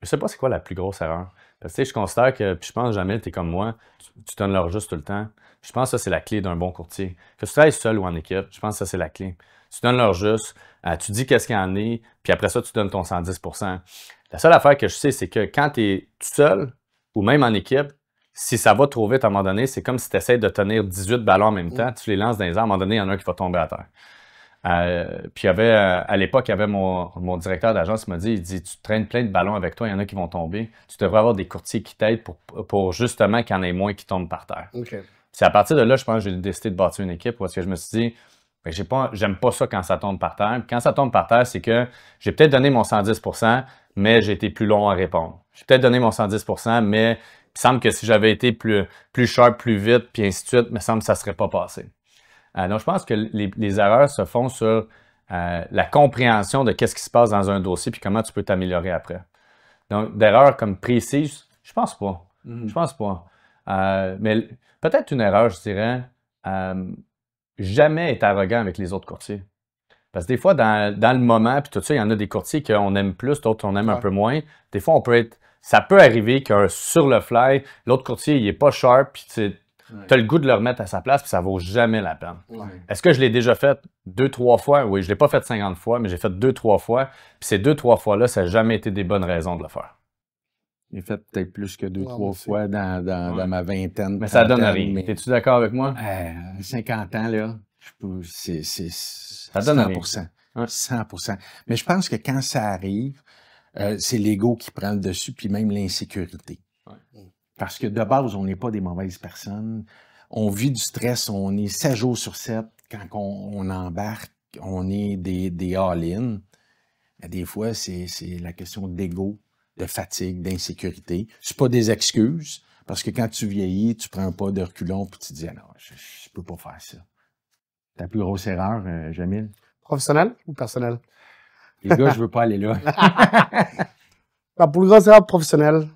Je sais pas c'est quoi la plus grosse erreur. Parce que je considère que, puis je pense jamais, tu es comme moi, tu donnes leur juste tout le temps. Je pense que ça, c'est la clé d'un bon courtier. Que tu travailles seul ou en équipe, je pense que ça, c'est la clé. Tu donnes leur juste, tu dis qu'est-ce qu'il y en est, puis après ça, tu donnes ton 110%. La seule affaire que je sais, c'est que quand tu es tout seul, ou même en équipe, si ça va trop vite à un moment donné, c'est comme si tu essaies de tenir 18 ballons en même temps, tu les lances dans les airs, à un moment donné, il y en a un qui va tomber à terre. Puis à l'époque, il y avait mon directeur d'agence qui m'a dit, il dit, tu traînes plein de ballons avec toi, il y en a qui vont tomber. Tu devrais avoir des courtiers qui t'aident pour justement qu'il y en ait moins qui tombent par terre. Okay. C'est à partir de là, je pense que j'ai décidé de bâtir une équipe parce que je me suis dit, ben, j'aime pas ça quand ça tombe par terre. Puis quand ça tombe par terre, c'est que j'ai peut-être donné mon 110%, mais j'ai été plus long à répondre. J'ai peut-être donné mon 110%, mais il me semble que si j'avais été plus sharp, plus vite, puis ainsi de suite, il me semble que ça serait pas passé. Donc, je pense que les erreurs se font sur la compréhension de qu'est-ce qui se passe dans un dossier puis comment tu peux t'améliorer après. Donc, d'erreurs comme précises, je pense pas. Je pense pas. Mais peut-être une erreur, je dirais, jamais être arrogant avec les autres courtiers. Parce que des fois, dans le moment, puis tout ça, il y en a des courtiers qu'on aime plus, d'autres on aime un peu moins. Des fois, ça peut arriver qu'un sur le fly, l'autre courtier, il est pas sharp, puis tu as le goût de le remettre à sa place, puis ça vaut jamais la peine. Ouais. Est-ce que je l'ai déjà fait 2-3 fois? Oui, je l'ai pas fait 50 fois, mais j'ai fait 2-3 fois. Puis ces 2-3 fois-là, ça n'a jamais été des bonnes raisons de le faire. J'ai fait peut-être plus que deux, Ouais, trois moi aussi. fois dans ma vingtaine. Mais ça donne trentaine, rien. mais, Es-tu d'accord avec moi? 50 ans, là, c'est donne 100%. Ouais. 100%. Mais je pense que quand ça arrive, c'est l'ego qui prend le dessus, puis même l'insécurité. Ouais. Parce que de base, on n'est pas des mauvaises personnes. On vit du stress, on est 7 jours sur 7. Quand on embarque, on est des all-in. Mais des fois, c'est la question d'ego, de fatigue, d'insécurité. C'est pas des excuses, parce que quand tu vieillis, tu prends un pas de reculons puis tu te dis, ah non, je peux pas faire ça. Ta plus grosse erreur, Jamil? Professionnel ou personnel? Les gars, je veux pas aller là. La plus grosse erreur professionnelle,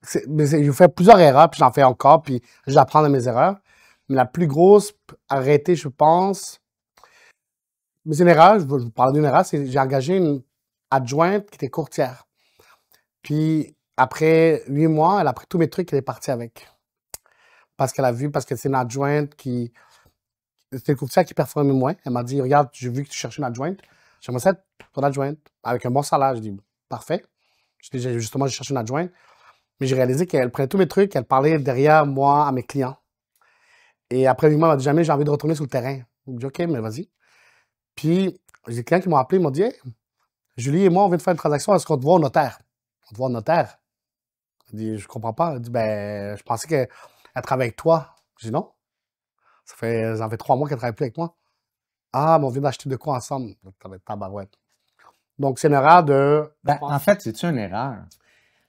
je fais plusieurs erreurs, puis j'en fais encore, puis j'apprends de mes erreurs. Mais la plus grosse, arrêtée, je pense, mais c'est une erreur, je vais vous parler d'une erreur, c'est j'ai engagé une adjointe qui était courtière. Puis, après 8 mois, elle a pris tous mes trucs et elle est partie avec. Parce qu'elle a vu, parce que c'est une adjointe qui... C'était une courtière qui performait moins. Elle m'a dit, regarde, j'ai vu que tu cherchais une adjointe. J'aimerais ça être ton adjointe avec un bon salaire. Je dis, parfait. Justement, j'ai cherché une adjointe. Mais j'ai réalisé qu'elle prenait tous mes trucs, elle parlait derrière moi à mes clients. Et après 8 mois, elle m'a dit, jamais j'ai envie de retourner sur le terrain. Je me dis, OK, mais vas-y. Puis, j'ai des clients qui m'ont appelé, ils m'ont dit, hey, Julie et moi, on vient de faire une transaction, est-ce qu'on te voit au notaire? On te voit au notaire? Je dis, je comprends pas. Elle dit, ben, je pensais qu'elle travaille avec toi. Je dis, non. Ça fait 3 mois qu'elle travaille plus avec moi. Ah, mais on vient d'acheter de quoi ensemble? Ça va être tabarouette. Donc, c'est une erreur de. En fait, c'est-tu une erreur?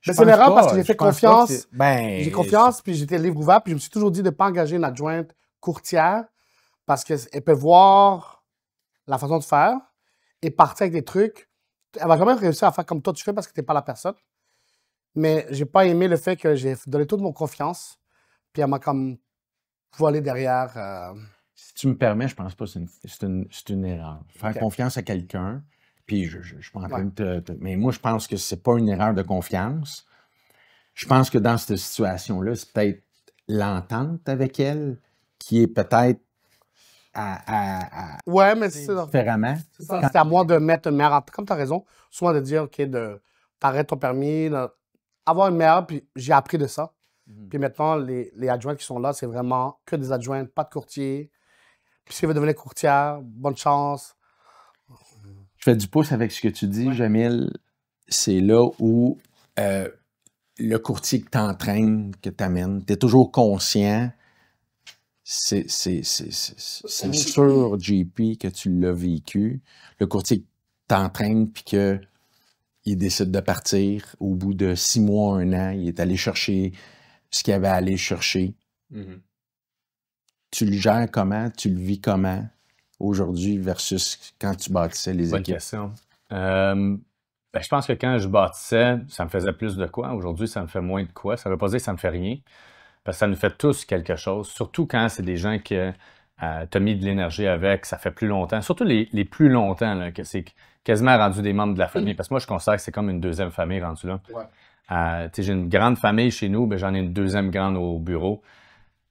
Mais c'est une erreur parce que j'ai fait confiance. J'ai confiance, puis j'étais livre ouvert, puis je me suis toujours dit de ne pas engager une adjointe courtière parce qu'elle peut voir la façon de faire et partir avec des trucs. Elle va jamais réussir à faire comme toi tu fais parce que tu n'es pas la personne. Mais j'ai pas aimé le fait que j'ai donné toute mon confiance, puis elle m'a comme volé derrière. Si tu me permets, je pense pas que c'est une erreur. Faire confiance à quelqu'un, puis je suis pas en train de mais moi, je pense que c'est pas une erreur de confiance. Je pense que dans cette situation-là, c'est peut-être l'entente avec elle qui est peut-être ouais, mais c'est ça. Différemment. C'est à moi de mettre une meilleure entente. Comme tu as raison, souvent de dire, OK, t'arrêtes ton permis, avoir une meilleure, puis j'ai appris de ça. Puis maintenant, les adjointes qui sont là, c'est vraiment que des adjointes, pas de courtier. Puis si elle veut devenir courtière, bonne chance. Je fais du pouce avec ce que tu dis, Jamil. C'est là où le courtier que t'entraîne, que t'amènes, t'es toujours conscient. C'est sûr, JP, que tu l'as vécu. Le courtier qui t'entraîne, puis qu'il décide de partir au bout de 6 mois, 1 an, il est allé chercher ce qu'il avait à aller chercher. Tu le gères comment? Tu le vis comment aujourd'hui versus quand tu bâtissais les équipes? Bonne question. Je pense que quand je bâtissais, ça me faisait plus de quoi. Aujourd'hui, ça me fait moins de quoi. Ça ne veut pas dire que ça me fait rien. Parce que ça nous fait tous quelque chose. Surtout quand c'est des gens que tu as mis de l'énergie avec, ça fait plus longtemps. Surtout les plus longtemps, là, que c'est quasiment rendu des membres de la famille. Parce que moi, je considère que c'est comme une deuxième famille rendue là. J'ai une grande famille chez nous, j'en ai une deuxième grande au bureau.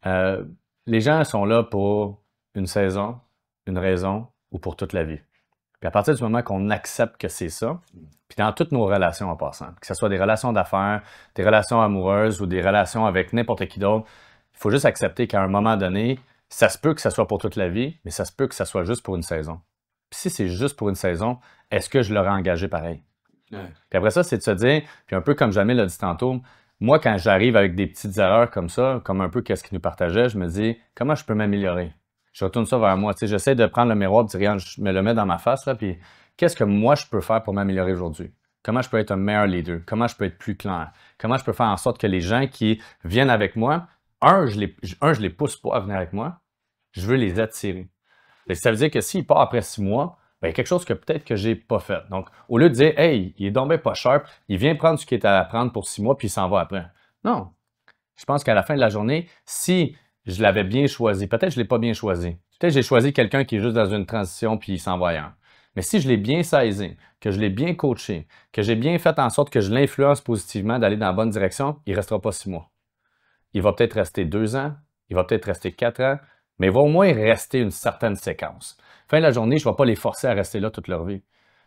Les gens sont là pour une saison, une raison ou pour toute la vie. Puis à partir du moment qu'on accepte que c'est ça, puis dans toutes nos relations en passant, que ce soit des relations d'affaires, des relations amoureuses ou des relations avec n'importe qui d'autre, il faut juste accepter qu'à un moment donné, ça se peut que ça soit pour toute la vie, mais ça se peut que ça soit juste pour une saison. Puis si c'est juste pour une saison, est-ce que je l'aurais engagé pareil? Puis après ça, c'est de se dire, puis un peu comme Jamil l'a dit tantôt, moi, quand j'arrive avec des petites erreurs comme ça, comme un peu qu'est-ce qu'il nous partageait, je me dis, comment je peux m'améliorer? Je retourne ça vers moi. Tu sais, j'essaie de prendre le miroir et de dire, regarde, je me le mets dans ma face, là, puis qu'est-ce que moi, je peux faire pour m'améliorer aujourd'hui? Comment je peux être un meilleur leader? Comment je peux être plus clair? Comment je peux faire en sorte que les gens qui viennent avec moi, je les pousse pas à venir avec moi, je veux les attirer. Et ça veut dire que s'il part après 6 mois, ben, il y a quelque chose que peut-être que j'ai pas fait. Donc, au lieu de dire, hey, il est donc bien pas sharp, il vient prendre ce qui est à apprendre pour 6 mois, puis il s'en va après. Non. Je pense qu'à la fin de la journée, si je l'avais bien choisi, peut-être que je l'ai pas bien choisi. Peut-être que j'ai choisi quelqu'un qui est juste dans une transition, puis il s'en va ailleurs. Mais si je l'ai bien saisi, que je l'ai bien coaché, que j'ai bien fait en sorte que je l'influence positivement d'aller dans la bonne direction, il restera pas 6 mois. Il va peut-être rester 2 ans, il va peut-être rester 4 ans, mais il va au moins rester une certaine séquence. Fin de la journée, je ne vais pas les forcer à rester là toute leur vie.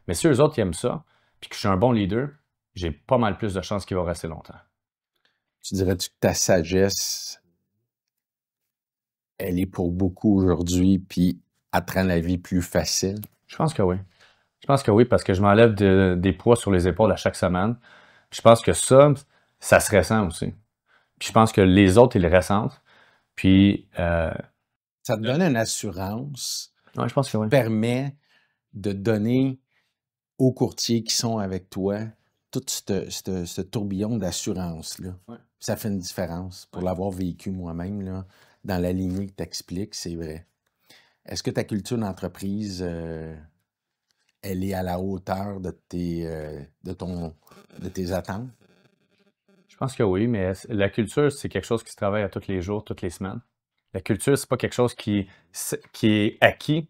Mais si eux autres ils aiment ça, puis que je suis un bon leader, j'ai pas mal plus de chances qu'ils vont rester longtemps. Tu dirais-tu que ta sagesse, elle est pour beaucoup aujourd'hui, puis elle te rend la vie plus facile? Je pense que oui. Je pense que oui, parce que je m'enlève des poids sur les épaules à chaque semaine. Je pense que ça se ressent aussi. Puis je pense que les autres, ils le ressentent. Puis... ça te donne une assurance. Oui, je pense que oui. Qui permet de donner aux courtiers qui sont avec toi tout ce tourbillon d'assurance-là. Ouais. Ça fait une différence. Pour l'avoir vécu moi-même, là, dans la lignée que tu expliques, c'est vrai. Est-ce que ta culture d'entreprise, elle est à la hauteur de tes attentes? Je pense que oui, mais la culture, c'est quelque chose qui se travaille à tous les jours, toutes les semaines. La culture, c'est pas quelque chose qui est acquis,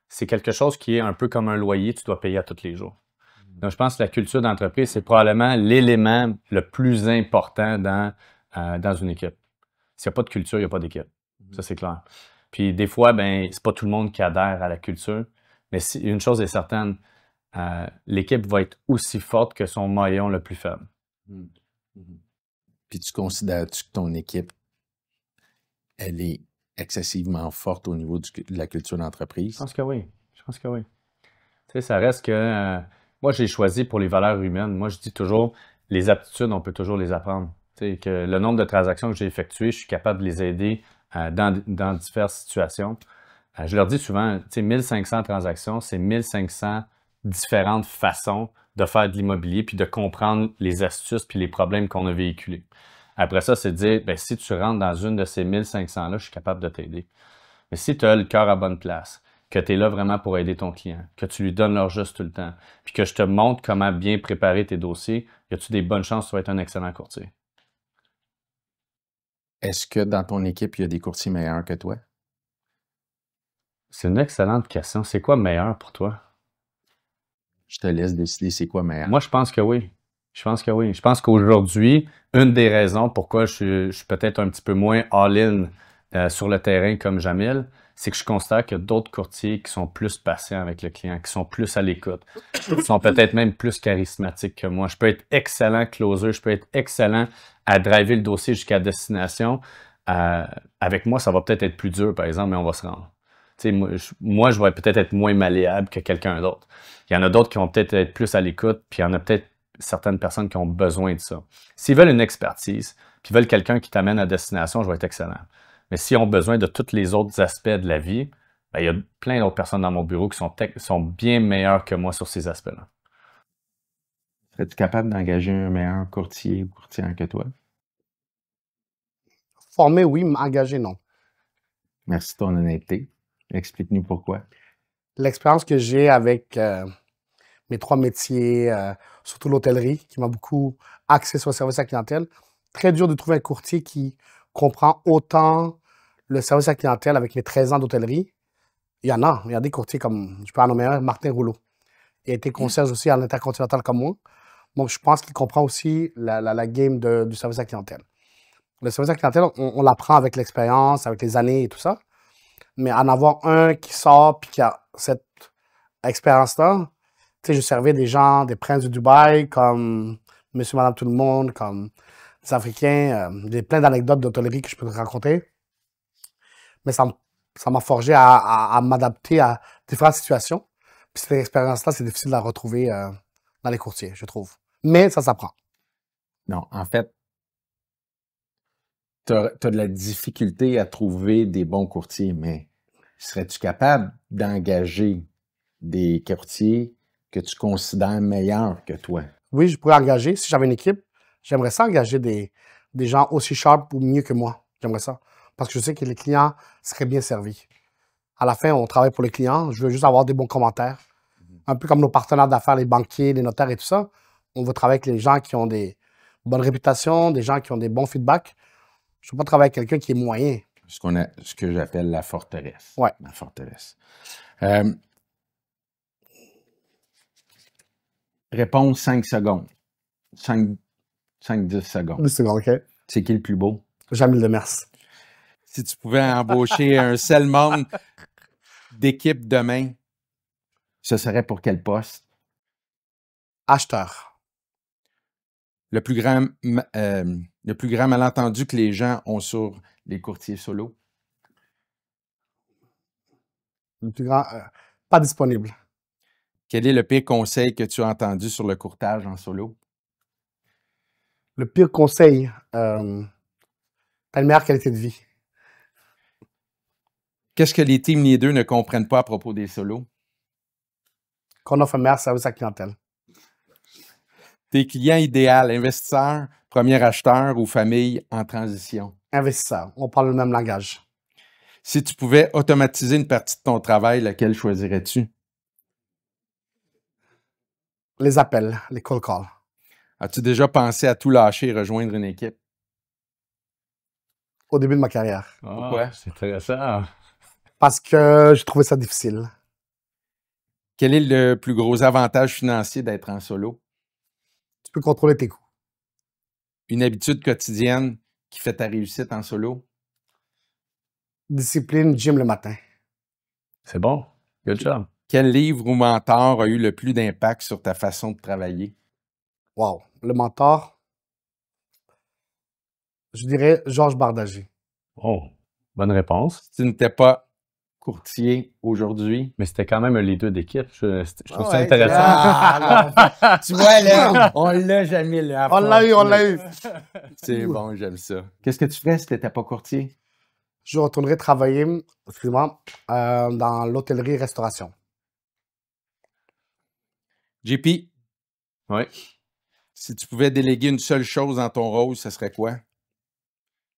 c'est quelque chose qui est un peu comme un loyer, tu dois payer à tous les jours. Donc, je pense que la culture d'entreprise, c'est probablement l'élément le plus important dans une équipe. S'il n'y a pas de culture, il n'y a pas d'équipe. Ça, c'est clair. Puis des fois, ben, c'est pas tout le monde qui adhère à la culture. Mais une chose est certaine, l'équipe va être aussi forte que son maillon le plus faible. Puis tu considères-tu que ton équipe, elle est excessivement forte au niveau de la culture d'entreprise? Je pense que oui. Je pense que oui. Tu sais, ça reste que moi, j'ai choisi pour les valeurs humaines. Moi, je dis toujours, les aptitudes, on peut toujours les apprendre. Tu sais, que le nombre de transactions que j'ai effectuées, je suis capable de les aider dans diverses situations. Je leur dis souvent, tu sais, 1500 transactions, c'est 1500 différentes façons de faire de l'immobilier puis de comprendre les astuces puis les problèmes qu'on a véhiculés. Après ça, c'est de dire, ben, si tu rentres dans une de ces 1500-là, je suis capable de t'aider. Mais si tu as le cœur à bonne place, que tu es là vraiment pour aider ton client, que tu lui donnes leur juste tout le temps, puis que je te montre comment bien préparer tes dossiers, y a-tu des bonnes chances que tu vas être un excellent courtier? Est-ce que dans ton équipe, il y a des courtiers meilleurs que toi? C'est une excellente question. C'est quoi meilleur pour toi? Je te laisse décider c'est quoi meilleur. Moi, je pense que oui. Je pense que oui. Je pense qu'aujourd'hui, une des raisons pourquoi je suis peut-être un petit peu moins all-in sur le terrain comme Jamil, c'est que je constate qu'il y a d'autres courtiers qui sont plus patients avec le client, qui sont plus à l'écoute, qui sont peut-être même plus charismatiques que moi. Je peux être excellent closer, je peux être excellent à driver le dossier jusqu'à destination. Avec moi, ça va peut-être être plus dur, par exemple, mais on va se rendre. Tu sais, moi, je vais peut-être être moins malléable que quelqu'un d'autre. Il y en a d'autres qui vont peut-être être plus à l'écoute, puis il y en a peut-être certaines personnes qui ont besoin de ça. S'ils veulent une expertise, puis veulent quelqu'un qui t'amène à destination, je vais être excellent. Mais s'ils ont besoin de tous les autres aspects de la vie, ben, il y a plein d'autres personnes dans mon bureau qui sont bien meilleures que moi sur ces aspects-là. Serais-tu capable d'engager un meilleur courtier ou courtière que toi? Former, oui, m'engager, non. Merci de ton honnêteté. Explique-nous pourquoi. L'expérience que j'ai avec mes 3 métiers, surtout l'hôtellerie, qui m'a beaucoup axé sur le service à la clientèle. Très dur de trouver un courtier qui comprend autant le service à la clientèle avec mes 13 ans d'hôtellerie. Il y a des courtiers comme, je peux en nommer un, Martin Rouleau. Il a été concierge aussi à l'Intercontinental comme moi. Donc, je pense qu'il comprend aussi la game du service à la clientèle. Le service à la clientèle, on l'apprend avec l'expérience, avec les années et tout ça. Mais en avoir un qui sort puis qui a cette expérience-là, tu sais, je servais des gens, des princes de Dubaï, comme Monsieur, Madame, tout le monde, comme des Africains. J'ai plein d'anecdotes d'hôtellerie que je peux te raconter. Mais ça m'a forgé à m'adapter à différentes situations. Puis cette expérience-là, c'est difficile de la retrouver dans les courtiers, je trouve. Mais ça s'apprend. Non, en fait, tu as de la difficulté à trouver des bons courtiers, mais serais-tu capable d'engager des courtiers que tu considères meilleurs que toi? Oui, je pourrais engager. Si j'avais une équipe, j'aimerais ça engager des gens aussi sharp ou mieux que moi. J'aimerais ça. Parce que je sais que les clients seraient bien servis. À la fin, on travaille pour les clients. Je veux juste avoir des bons commentaires. Un peu comme nos partenaires d'affaires, les banquiers, les notaires et tout ça. On veut travailler avec les gens qui ont des bonnes réputations, des gens qui ont des bons feedbacks. Je ne veux pas travailler avec quelqu'un qui est moyen. Ce que j'appelle la forteresse. Ouais. La forteresse. Réponse 5 secondes. 5-10 secondes. 10 secondes, OK. C'est qui le plus beau? Jamil Demers. Si tu pouvais embaucher un seul membre d'équipe demain, ce serait pour quel poste? Acheteur. Le plus grand malentendu que les gens ont sur les courtiers solo? Le plus grand, pas disponible. Quel est le pire conseil que tu as entendu sur le courtage en solo? Le pire conseil, t'as une meilleure qualité de vie. Qu'est-ce que les team leaders ne comprennent pas à propos des solos? Qu'on offre un meilleur service à la clientèle. Tes clients idéaux, investisseurs, premier acheteur ou famille en transition? Investisseur. On parle le même langage. Si tu pouvais automatiser une partie de ton travail, laquelle choisirais-tu? Les appels, les cold calls. As-tu déjà pensé à tout lâcher et rejoindre une équipe? Au début de ma carrière. Pourquoi? C'est intéressant. Parce que j'ai trouvé ça difficile. Quel est le plus gros avantage financier d'être en solo? Tu peux contrôler tes coûts. Une habitude quotidienne qui fait ta réussite en solo? Discipline, gym le matin. C'est bon. Good job. Quel livre ou mentor a eu le plus d'impact sur ta façon de travailler? Wow. Le mentor, je dirais Georges Bardagy. Oh, bonne réponse. Si tu n'étais pas courtier aujourd'hui. Mais c'était quand même un leader d'équipe. Je trouve ça Ouais, intéressant. Ah, tu vois, là, on l'a jamais, là. On l'a eu. C'est bon, j'aime ça. Qu'est-ce que tu ferais si tu n'étais pas courtier? Je retournerai travailler, excuse-moi, dans l'hôtellerie-restauration. JP, Oui. si tu pouvais déléguer une seule chose dans ton rôle, ce serait quoi?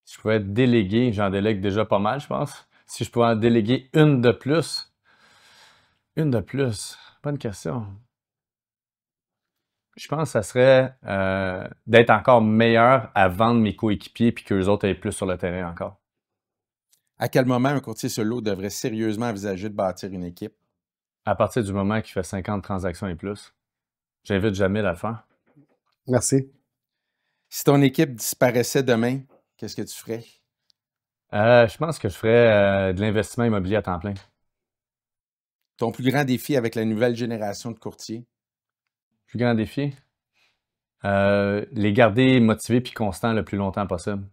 Si je pouvais déléguer, j'en délègue déjà pas mal, je pense. Si je pouvais en déléguer une de plus. Bonne question. Je pense que ça serait d'être encore meilleur à vendre mes coéquipiers puis qu'eux autres aient plus sur le terrain encore. À quel moment un courtier solo devrait sérieusement envisager de bâtir une équipe? À partir du moment qu'il fait 50 transactions et plus. J'invite Jamil à le faire. Merci. Si ton équipe disparaissait demain, qu'est-ce que tu ferais? Je pense que je ferais de l'investissement immobilier à temps plein. Ton plus grand défi avec la nouvelle génération de courtiers? Plus grand défi? Les garder motivés puis constants le plus longtemps possible.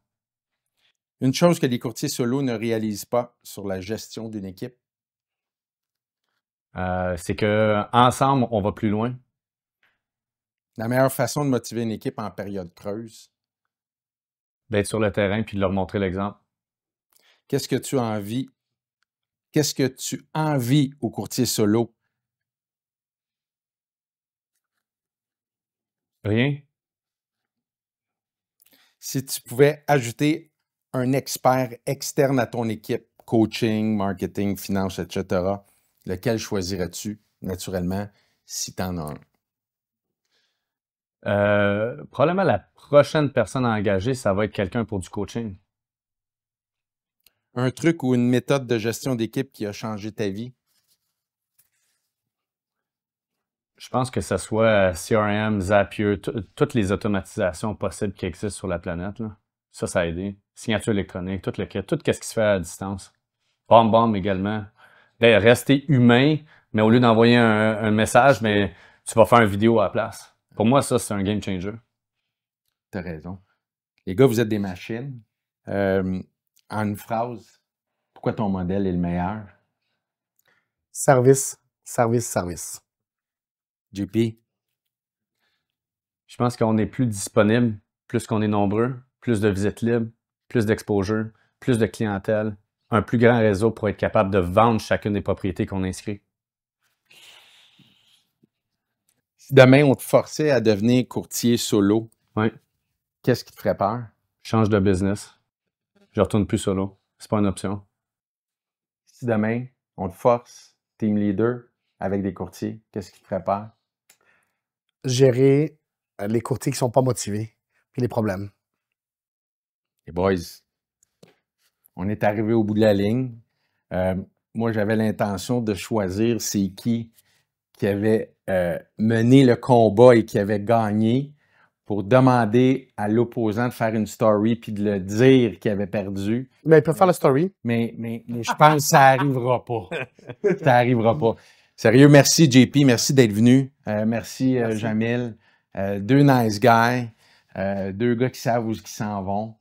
Une chose que les courtiers solo ne réalisent pas sur la gestion d'une équipe? C'est qu'ensemble, on va plus loin. La meilleure façon de motiver une équipe en période creuse? D'être sur le terrain puis de leur montrer l'exemple. Qu'est-ce que tu envies aux courtiers solo? Rien. Si tu pouvais ajouter un expert externe à ton équipe, coaching, marketing, finance, etc., lequel choisirais-tu naturellement si tu en as un? Probablement la prochaine personne à engager, ça va être quelqu'un pour du coaching. Un truc ou une méthode de gestion d'équipe qui a changé ta vie? Je pense que ce soit CRM, Zapier, toutes les automatisations possibles qui existent sur la planète. Là. Ça a aidé. Signature électronique, tout ce qui se fait à distance. BombBomb également. D'ailleurs, rester humain, mais au lieu d'envoyer un message, mais tu vas faire une vidéo à la place. Pour moi, ça, c'est un game changer. Tu as raison. Les gars, vous êtes des machines. En une phrase, pourquoi ton modèle est le meilleur? Service, service, service. JP? Je pense qu'on est plus disponible, plus qu'on est nombreux, plus de visites libres, plus d'exposure, plus de clientèle, un plus grand réseau pour être capable de vendre chacune des propriétés qu'on inscrit. Si demain, on te forçait à devenir courtier solo, Oui. qu'est-ce qui te ferait peur? Change de business. Je retourne plus solo. C'est pas une option. Si demain, on te force, team leader, avec des courtiers, qu'est-ce qui te ferait peur? Gérer les courtiers qui ne sont pas motivés, puis les problèmes. Les boys, on est arrivé au bout de la ligne. Moi, j'avais l'intention de choisir c'est qui avait mené le combat et qui avait gagné pour demander à l'opposant de faire une story puis de le dire qu'il avait perdu. Mais ils peuvent faire la story. Mais je pense que ça n'arrivera pas. Ça n'arrivera pas. Sérieux, merci JP, merci d'être venu. Merci. Jamil. Deux nice guys. Deux gars qui savent où ils s'en vont.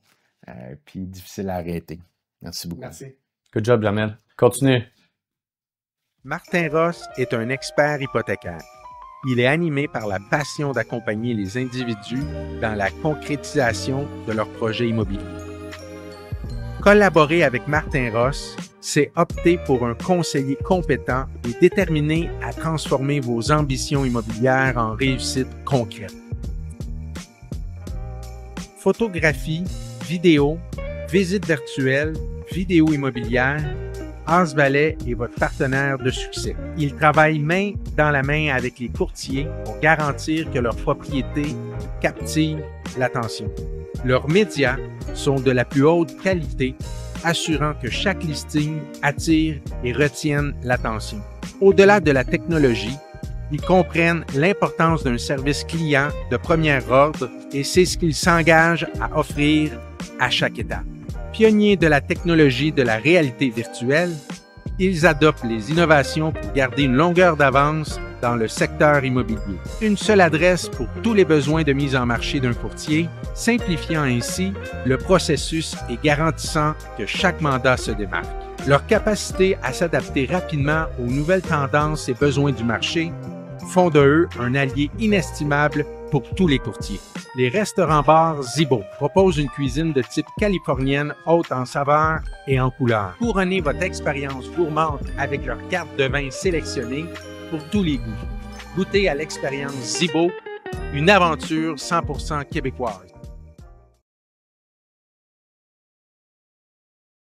Puis difficile à arrêter. Merci beaucoup. Merci. Good job, Jamel. Continue. Martin Ross est un expert hypothécaire. Il est animé par la passion d'accompagner les individus dans la concrétisation de leurs projets immobiliers. Collaborer avec Martin Ross, c'est opter pour un conseiller compétent et déterminé à transformer vos ambitions immobilières en réussite concrète. Photographie, vidéo, visite virtuelle, vidéo immobilière, As Valet est votre partenaire de succès. Il travaille main dans la main avec les courtiers pour garantir que leurs propriétés captivent l'attention. Leurs médias sont de la plus haute qualité, assurant que chaque listing attire et retienne l'attention. Au-delà de la technologie, ils comprennent l'importance d'un service client de premier ordre et c'est ce qu'ils s'engagent à offrir à chaque étape. Pionniers de la technologie de la réalité virtuelle, ils adoptent les innovations pour garder une longueur d'avance dans le secteur immobilier. Une seule adresse pour tous les besoins de mise en marché d'un courtier, simplifiant ainsi le processus et garantissant que chaque mandat se démarque. Leur capacité à s'adapter rapidement aux nouvelles tendances et besoins du marché font de eux un allié inestimable pour tous les courtiers. Les restaurants-bars Zibo proposent une cuisine de type californienne haute en saveurs et en couleurs. Couronnez votre expérience gourmande avec leur carte de vin sélectionnée pour tous les goûts. Goûtez à l'expérience Zibo, une aventure 100% québécoise.